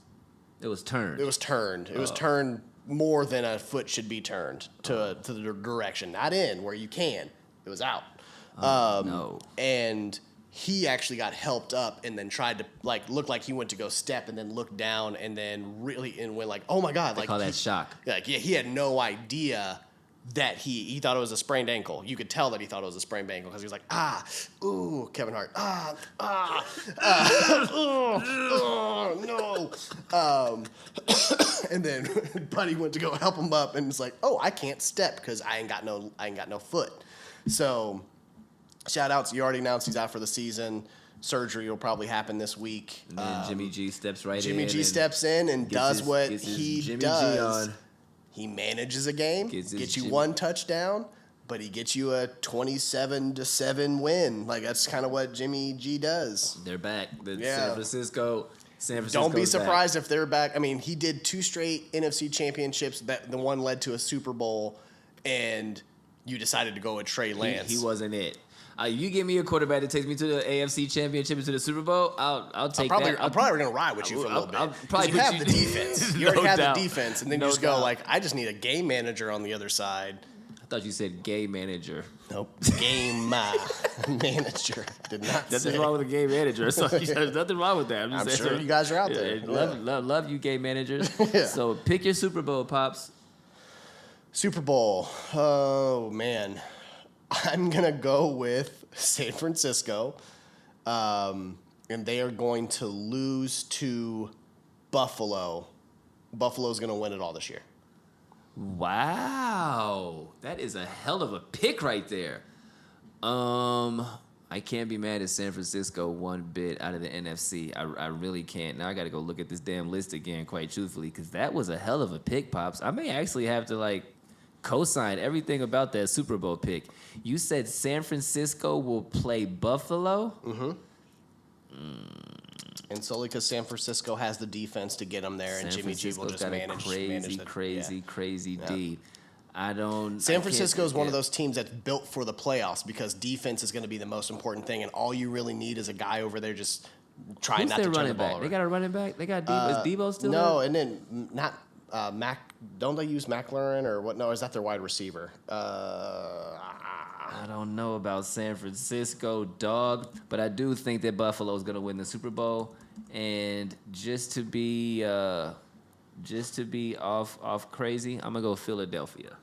turned. It was turned. It was turned more than a foot should be turned to the direction, not in where you can. It was out. No. And he actually got helped up and then tried to look like he went to go step and then looked down and then went like, oh my God. They call that shock. He had no idea that he thought it was a sprained ankle. You could tell that he thought it was a sprained ankle because he was like, ooh, Kevin Hart, no. And then Buddy went to go help him up and it's like, oh, I can't step because I ain't got no foot. So shout outs, you already announced he's out for the season. Surgery will probably happen this week. And then Jimmy G steps in. Jimmy G steps in and does what he Jimmy does. G on. He manages a game, gets you one touchdown, but he gets you a 27-7 win. That's kind of what Jimmy G does. They're back. San Francisco. Don't be surprised if they're back. I mean, he did 2 straight NFC championships. The one led to a Super Bowl, and you decided to go with Trey Lance. He wasn't it. You give me a quarterback that takes me to the AFC Championship and to the Super Bowl, I'll take that. I'm probably going to ride with you for a little bit. I'll probably you have the defense. You already have the defense, and then you just go I just need a game manager on the other side. I thought you said gay manager. Nope. Game manager. Did not say. Nothing wrong with a gay manager. So there's nothing wrong with that. I'm sure you guys are out there. Love you, gay managers. Yeah. So pick your Super Bowl, Pops. Super Bowl. Oh, man. I'm going to go with San Francisco. And they are going to lose to Buffalo. Buffalo's going to win it all this year. Wow. That is a hell of a pick right there. I can't be mad at San Francisco one bit out of the NFC. I really can't. Now I got to go look at this damn list again, quite truthfully, because that was a hell of a pick, Pops. I may actually have to, co-sign everything about that Super Bowl pick. You said San Francisco will play Buffalo? Mm-hmm. And solely because San Francisco has the defense to get them there, and Jimmy G will just manage crazy deep. San Francisco is one of those teams that's built for the playoffs because defense is going to be the most important thing, and all you really need is a guy over there just trying not to turn the ball over. They got a running back? They got Debo? Is Debo still there? No, and then not don't they use McLaurin or what? No, is that their wide receiver? I don't know about San Francisco, dog, but I do think that Buffalo is going to win the Super Bowl. And just to be off crazy, I'm gonna go Philadelphia.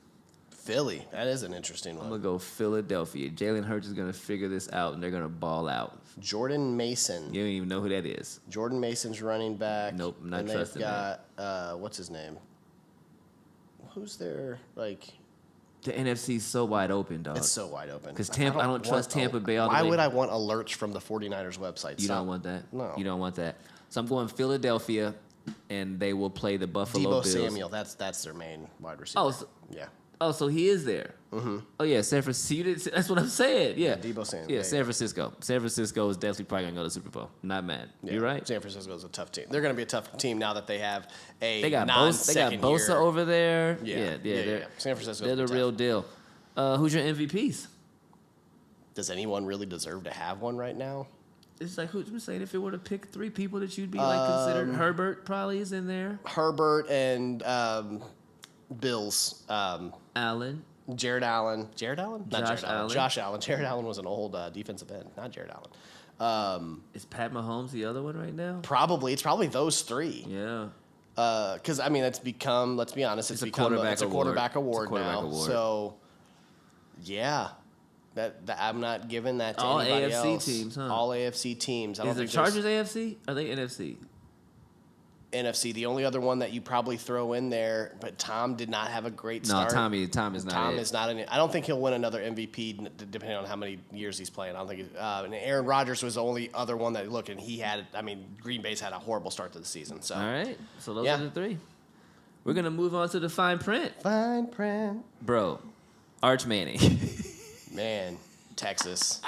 Philly, that is an interesting one. I'm gonna go Philadelphia. Jalen Hurts is gonna figure this out, and they're gonna ball out. Jordan Mason. You don't even know who that is. Jordan Mason's running back. Nope, I'm not trusting that. What's his name? Who's there? The NFC's so wide open, dog. It's so wide open. Because I don't trust Tampa Bay all the way. Why would I want alerts from the 49ers website? You don't want that? No. You don't want that. So I'm going Philadelphia, and they will play the Buffalo Bills. Debo Samuel, that's their main wide receiver. Yeah. Oh, so he is there. Mm-hmm. Oh, yeah, San Francisco. That's what I'm saying. Yeah. Debo Samuel. Yeah, San Francisco. San Francisco is definitely probably going to go to the Super Bowl. Not mad. Yeah. You're right. San Francisco is a tough team. They're going to be a tough team now that they have they got Bosa over there. Yeah. San Francisco. They're the real deal. Who's your MVPs? Does anyone really deserve to have one right now? It's who's been saying if it were to pick 3 people that you'd be considered? Herbert probably is in there. Herbert and Bills. Allen. Jared Allen. Jared Allen? Not Josh Jared Allen. Allen. Josh Allen. Jared Allen was an old defensive end. Not Jared Allen. Is Pat Mahomes the other one right now? Probably. It's probably those 3. Yeah. Because, it's become, let's be honest, it's a quarterback award now. So, yeah. That I'm not giving that to anybody else. All AFC teams, huh? All AFC teams. Is the Chargers AFC? Are they NFC? NFC. The only other one that you probably throw in there, but Tom did not have a great start. No, Tom is not. Tom is not in it. I don't think he'll win another MVP depending on how many years he's playing. I don't think. And Aaron Rodgers was the only other one that looked, and he had. Green Bay's had a horrible start to the season. So all right, so those are the 3. We're gonna move on to the fine print. Fine print, bro. Arch Manning. Man, Texas.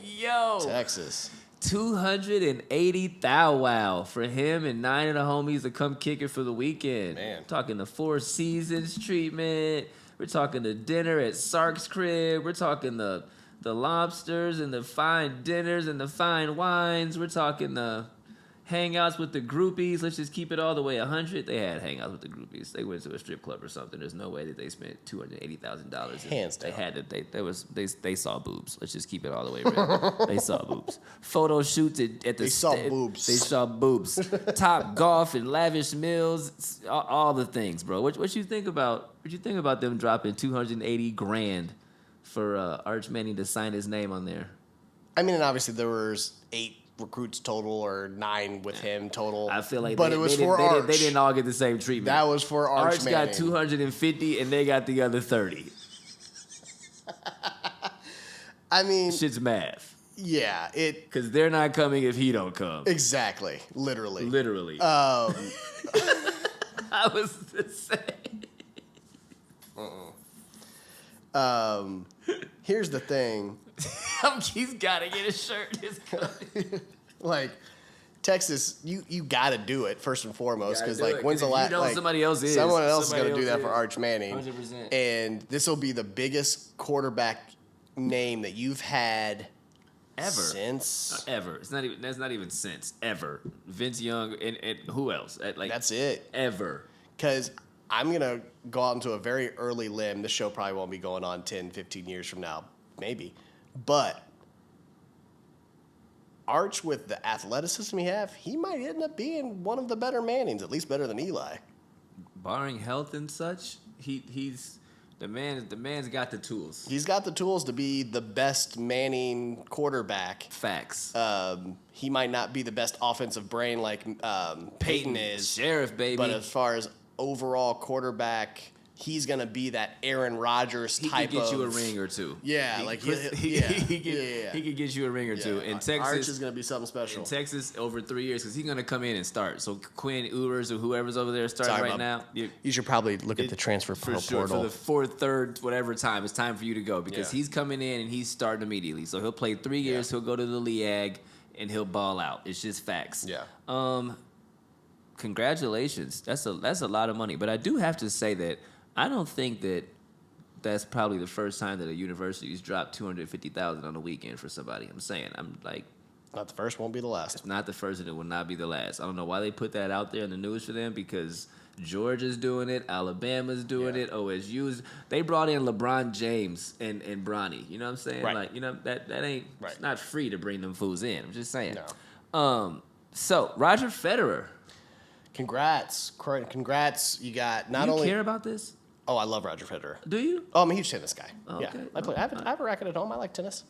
Yo. Texas. $280,000 for him and 9 of the homies to come kick it for the weekend. Man. Talking the Four Seasons treatment. We're talking the dinner at Sark's crib. We're talking the lobsters and the fine dinners and the fine wines. We're talking the hangouts with the groupies. Let's just keep it all the way 100. They had hangouts with the groupies. They went to a strip club or something. There's no way that they spent $280,000. Hands down. They had to. They saw boobs. Let's just keep it all the way real. They saw boobs. Photo shoots at the. They saw boobs. They saw boobs. Top golf and lavish meals. All the things, bro. What you think about? What you think about them dropping $280,000 for Arch Manning to sign his name on there? I mean, and obviously there was 8 recruits total or 9 with him total. I feel like but it was for Arch. They didn't all get the same treatment. That was for Arch Manning. Got 250 and they got the other 30. I mean, Shit's math. yeah, Because they're not coming if he don't come. exactly, literally. I was the same. Here's the thing. He's got to get a shirt. It's coming. Like, Texas, you got to do it first and foremost because, like, when's the If you last? know Like, somebody else is. Someone else is Somebody going to do else that for is. Arch Manning. 100%. And this will be the biggest quarterback name that you've had Ever. since. Ever. It's not even. That's not even since. Ever. Vince Young and who else? Like That's it. Ever. Because I'm going to go out into a very early limb. This show probably won't be going on 10, 15 years from now. Maybe. But Arch, with the athleticism he might end up being one of the better Mannings, at least better than Eli. Barring health and such, he's the man's got the tools. He's got the tools to be the best Manning quarterback. Facts. He might not be the best offensive brain like Peyton is, Sheriff, baby. but as far as overall quarterback, he's going to be that Aaron Rodgers he type could get of... you a ring or two. Yeah, he like... could, yeah, he could get you a ring or two. In Texas, Arch is going to be something special. in Texas over 3 years because he's going to come in and start. So Quinn Ewers or whoever's over there starting Sorry, right Bob. now. You should probably look at the transfer For sure, portal. for the fourth, third, whatever time, it's time for you to go because Yeah. he's coming in and he's starting immediately. So he'll play 3 years, he'll go to the LEAG, and he'll ball out. It's just facts. Yeah. Congratulations. That's a lot of money. But I do have to say that I don't think that that's probably the first time that a university's dropped $250,000 on a weekend for somebody. I'm saying, I'm like, Not the first, won't be the last. it's not the first and it will not be the last. I don't know why they put that out there in the news for them because Georgia's doing it, Alabama's doing it, OSU's. They brought in LeBron James and Bronny. You know what I'm saying? Right. Like, you know, that ain't, it's not free to bring them fools in. I'm just saying. No. So, Roger Federer. Congrats. You got not Do you only... care about this? Oh, I love Roger Federer. Do you? Oh, I'm a huge tennis guy. Oh, yeah, okay. I have a racket at home. I like tennis.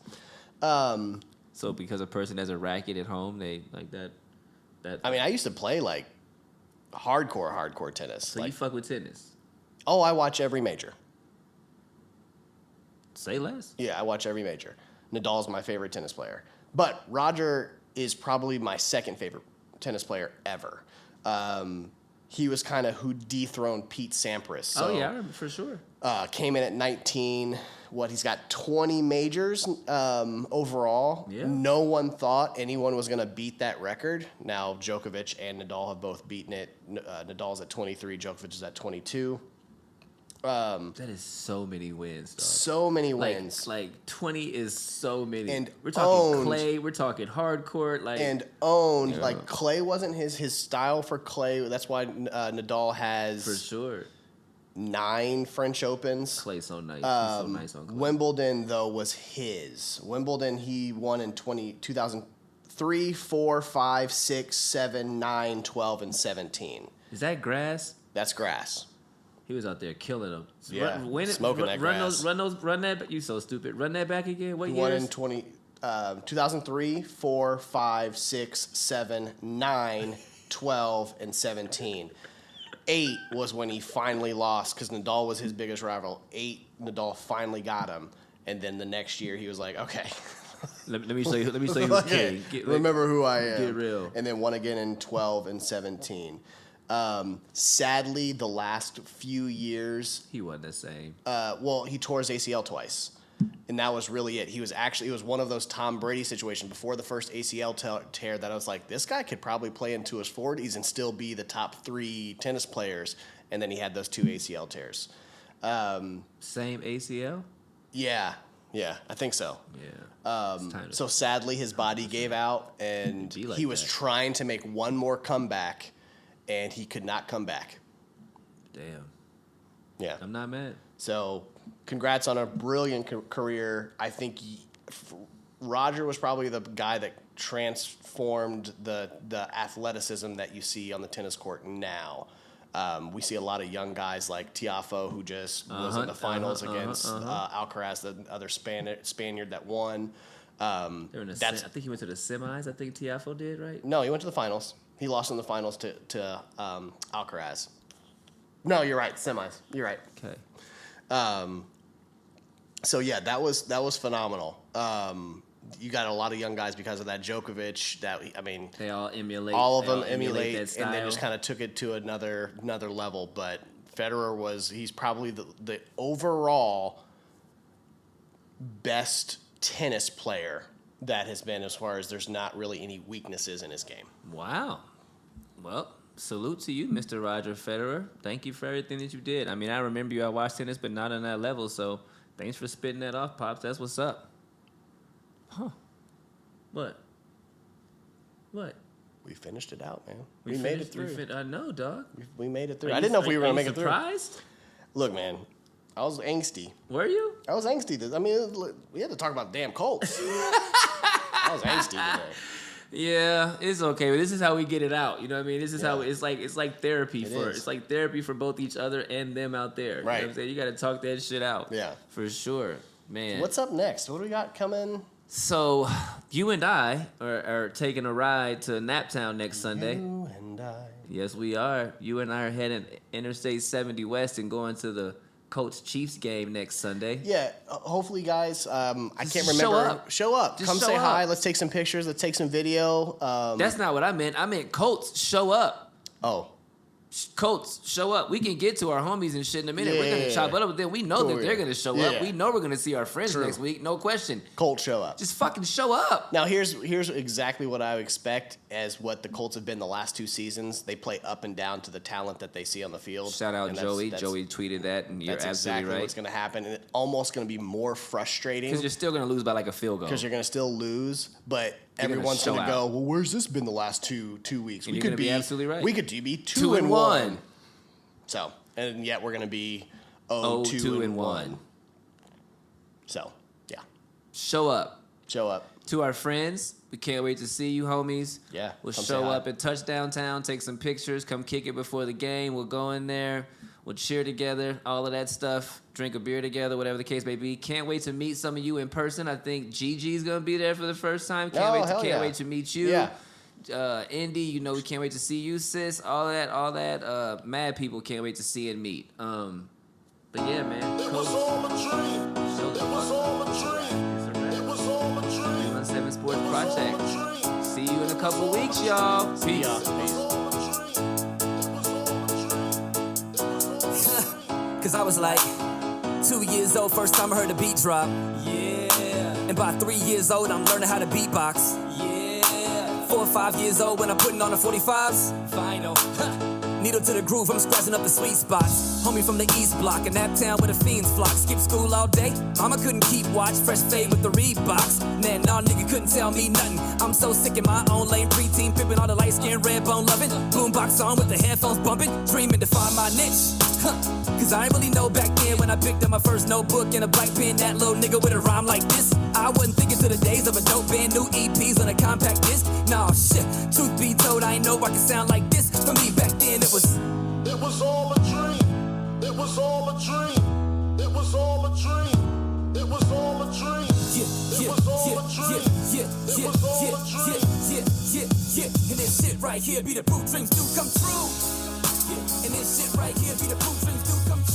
So because a person has a racket at home, they like that. I mean, I used to play like hardcore tennis. So like, you fuck with tennis? oh, I watch every major. Say less. Yeah, I watch every major. Nadal's my favorite tennis player, but Roger is probably my second favorite tennis player ever. He was kind of who dethroned Pete Sampras. So, Oh yeah, for sure. came in at 19. He's got 20 majors overall. Yeah. No one thought anyone was going to beat that record. Now, Djokovic and Nadal have both beaten it. Nadal's at 23, Djokovic is at 22. That is so many wins, dog. So many wins. Like 20 is so many. And we're talking owned. clay, we're talking hardcourt, like And owned. Yeah. Like, clay wasn't his style for clay. That's why Nadal has... for sure. 9 French Opens. Clay's so nice. He's so nice on clay. Wimbledon, though, was his. Wimbledon, he won in 2003, 4, 5, 6, 7, 9, 12, and 17. Is that grass? That's grass. He was out there killing them. Yeah, smoking that grass. Run that. You so stupid. Run that back again. What He years? won in 2003, 4, 5, 6, 7, 9, 12, and 17. 8 was when he finally lost because Nadal was his biggest rival. 8, Nadal finally got him, and then the next year he was like, "Okay, Let me show you. Let me show you who's okay, king. remember who I am." Get real. And then won again in 12 and 17. Sadly, the last few years, He wasn't the same. he tore his ACL twice. And that was really it. It was one of those Tom Brady situations before the first ACL tear that I was like, this guy could probably play into his 40s and still be the top 3 tennis players. And then he had those 2 ACL tears. Same ACL? Yeah, I think so. Yeah. So sadly, his body gave out, and he was trying to make one more comeback, and he could not come back. Damn. Yeah. I'm not mad. So, congrats on a brilliant career. I think Roger was probably the guy that transformed the athleticism that you see on the tennis court now. We see a lot of young guys like Tiafoe, who just was in the finals against Alcaraz, the other Spaniard that won. I think he went to the semis. I think Tiafoe did, right? No, he went to the finals. He lost in the finals to Alcaraz. No, you're right. Semis. You're right. Okay. So yeah, that was phenomenal. You got a lot of young guys because of that. Djokovic, they all emulate. All of them emulate that style. And then just kind of took it to another level. But Federer he's probably the overall best tennis player that has been, as far as there's not really any weaknesses in his game. Wow. Well, salute to you, Mr. Roger Federer. Thank you for everything that you did. I mean, I remember you. I watched tennis, but not on that level. So thanks for spitting that off, Pops. That's what's up. Huh. What? We finished it out, man. We made it through. I know, dog. We made it through. I didn't know if we were going to make it through. Surprised? Look, man, I was angsty. Were you? I was angsty. I mean, we had to talk about the damn Colts. I was angsty today. Yeah, it's okay. But this is how we get it out. You know what I mean? This is how it's like therapy it's like therapy for both each other and them out there. Right. You know what I'm saying? You got to talk that shit out. Yeah. For sure. Man. What's up next? What do we got coming? So, you and I are taking a ride to Naptown next Sunday. You and I. Yes, we are. You and I are heading Interstate 70 West and going to the Colts Chiefs game next Sunday. Yeah, hopefully, guys. I can't remember. Show up. Come say hi. Let's take some pictures. Let's take some video. That's not what I meant. I meant Colts, show up. Oh. Colts, show up. We can get to our homies and shit in a minute. We're going to chop it up, but then we know that they're going to show up. We know we're going to see our friends next week. No question. Colts show up. Just fucking show up. Now, here's exactly what I expect as what the Colts have been the last 2 seasons. They play up and down to the talent that they see on the field. Shout out Joey. Joey tweeted that, and you're absolutely exactly right. What's going to happen, and it's almost going to be more frustrating. Because you're still going to lose by like a field goal. Because you're going to still lose, but everyone's going to go, well, where's this been the last two weeks? And we could be absolutely right. We could be 2-1. So, and yet we're going to be 2-1. So, yeah. Show up. Show up. To our friends, we can't wait to see you, homies. Yeah. We'll show up and touch downtown, take some pictures, come kick it before the game. We'll go in there. We'll cheer together, all of that stuff, drink a beer together, whatever the case may be. Can't wait to meet some of you in person. I think Gigi's going to be there for the first time. Can't wait to meet you. Yeah. Indy, you know we can't wait to see you, sis. All that. Mad people can't wait to see and meet. But yeah, man. It was all a dream. It was all a dream. It was all a dream. 7 Sports Project. See you in a couple weeks, y'all. See y'all. Cause I was like 2 years old, first time I heard a beat drop. Yeah. And by 3 years old, I'm learning how to beatbox. Yeah. 4 or 5 years old when I'm putting on the 45s. Final. Needle to the groove, I'm scratching up the sweet spots. Homie from the East Block, in Naptown where the fiends flock. Skip school all day, mama couldn't keep watch. Fresh fade with the Reeboks. Man, nah, nigga couldn't tell me nothing. I'm so sick in my own lane, preteen, pimping all the light skin, red bone loving. Boombox on with the headphones bumping, dreaming to find my niche. Cause I ain't really know back then when I picked up my first notebook and a black pen, that little nigga with a rhyme like this. I wasn't thinking to the days of a dope band, new EPs on a compact disc. Nah, shit, truth be told, I ain't know I could sound like this. For me back then, it was all a dream. It was all a dream. It was all a dream. It was all a dream. Yeah. And this shit right here be the proof dreams do come true. Yeah. And this shit right here be the proof dreams do come true.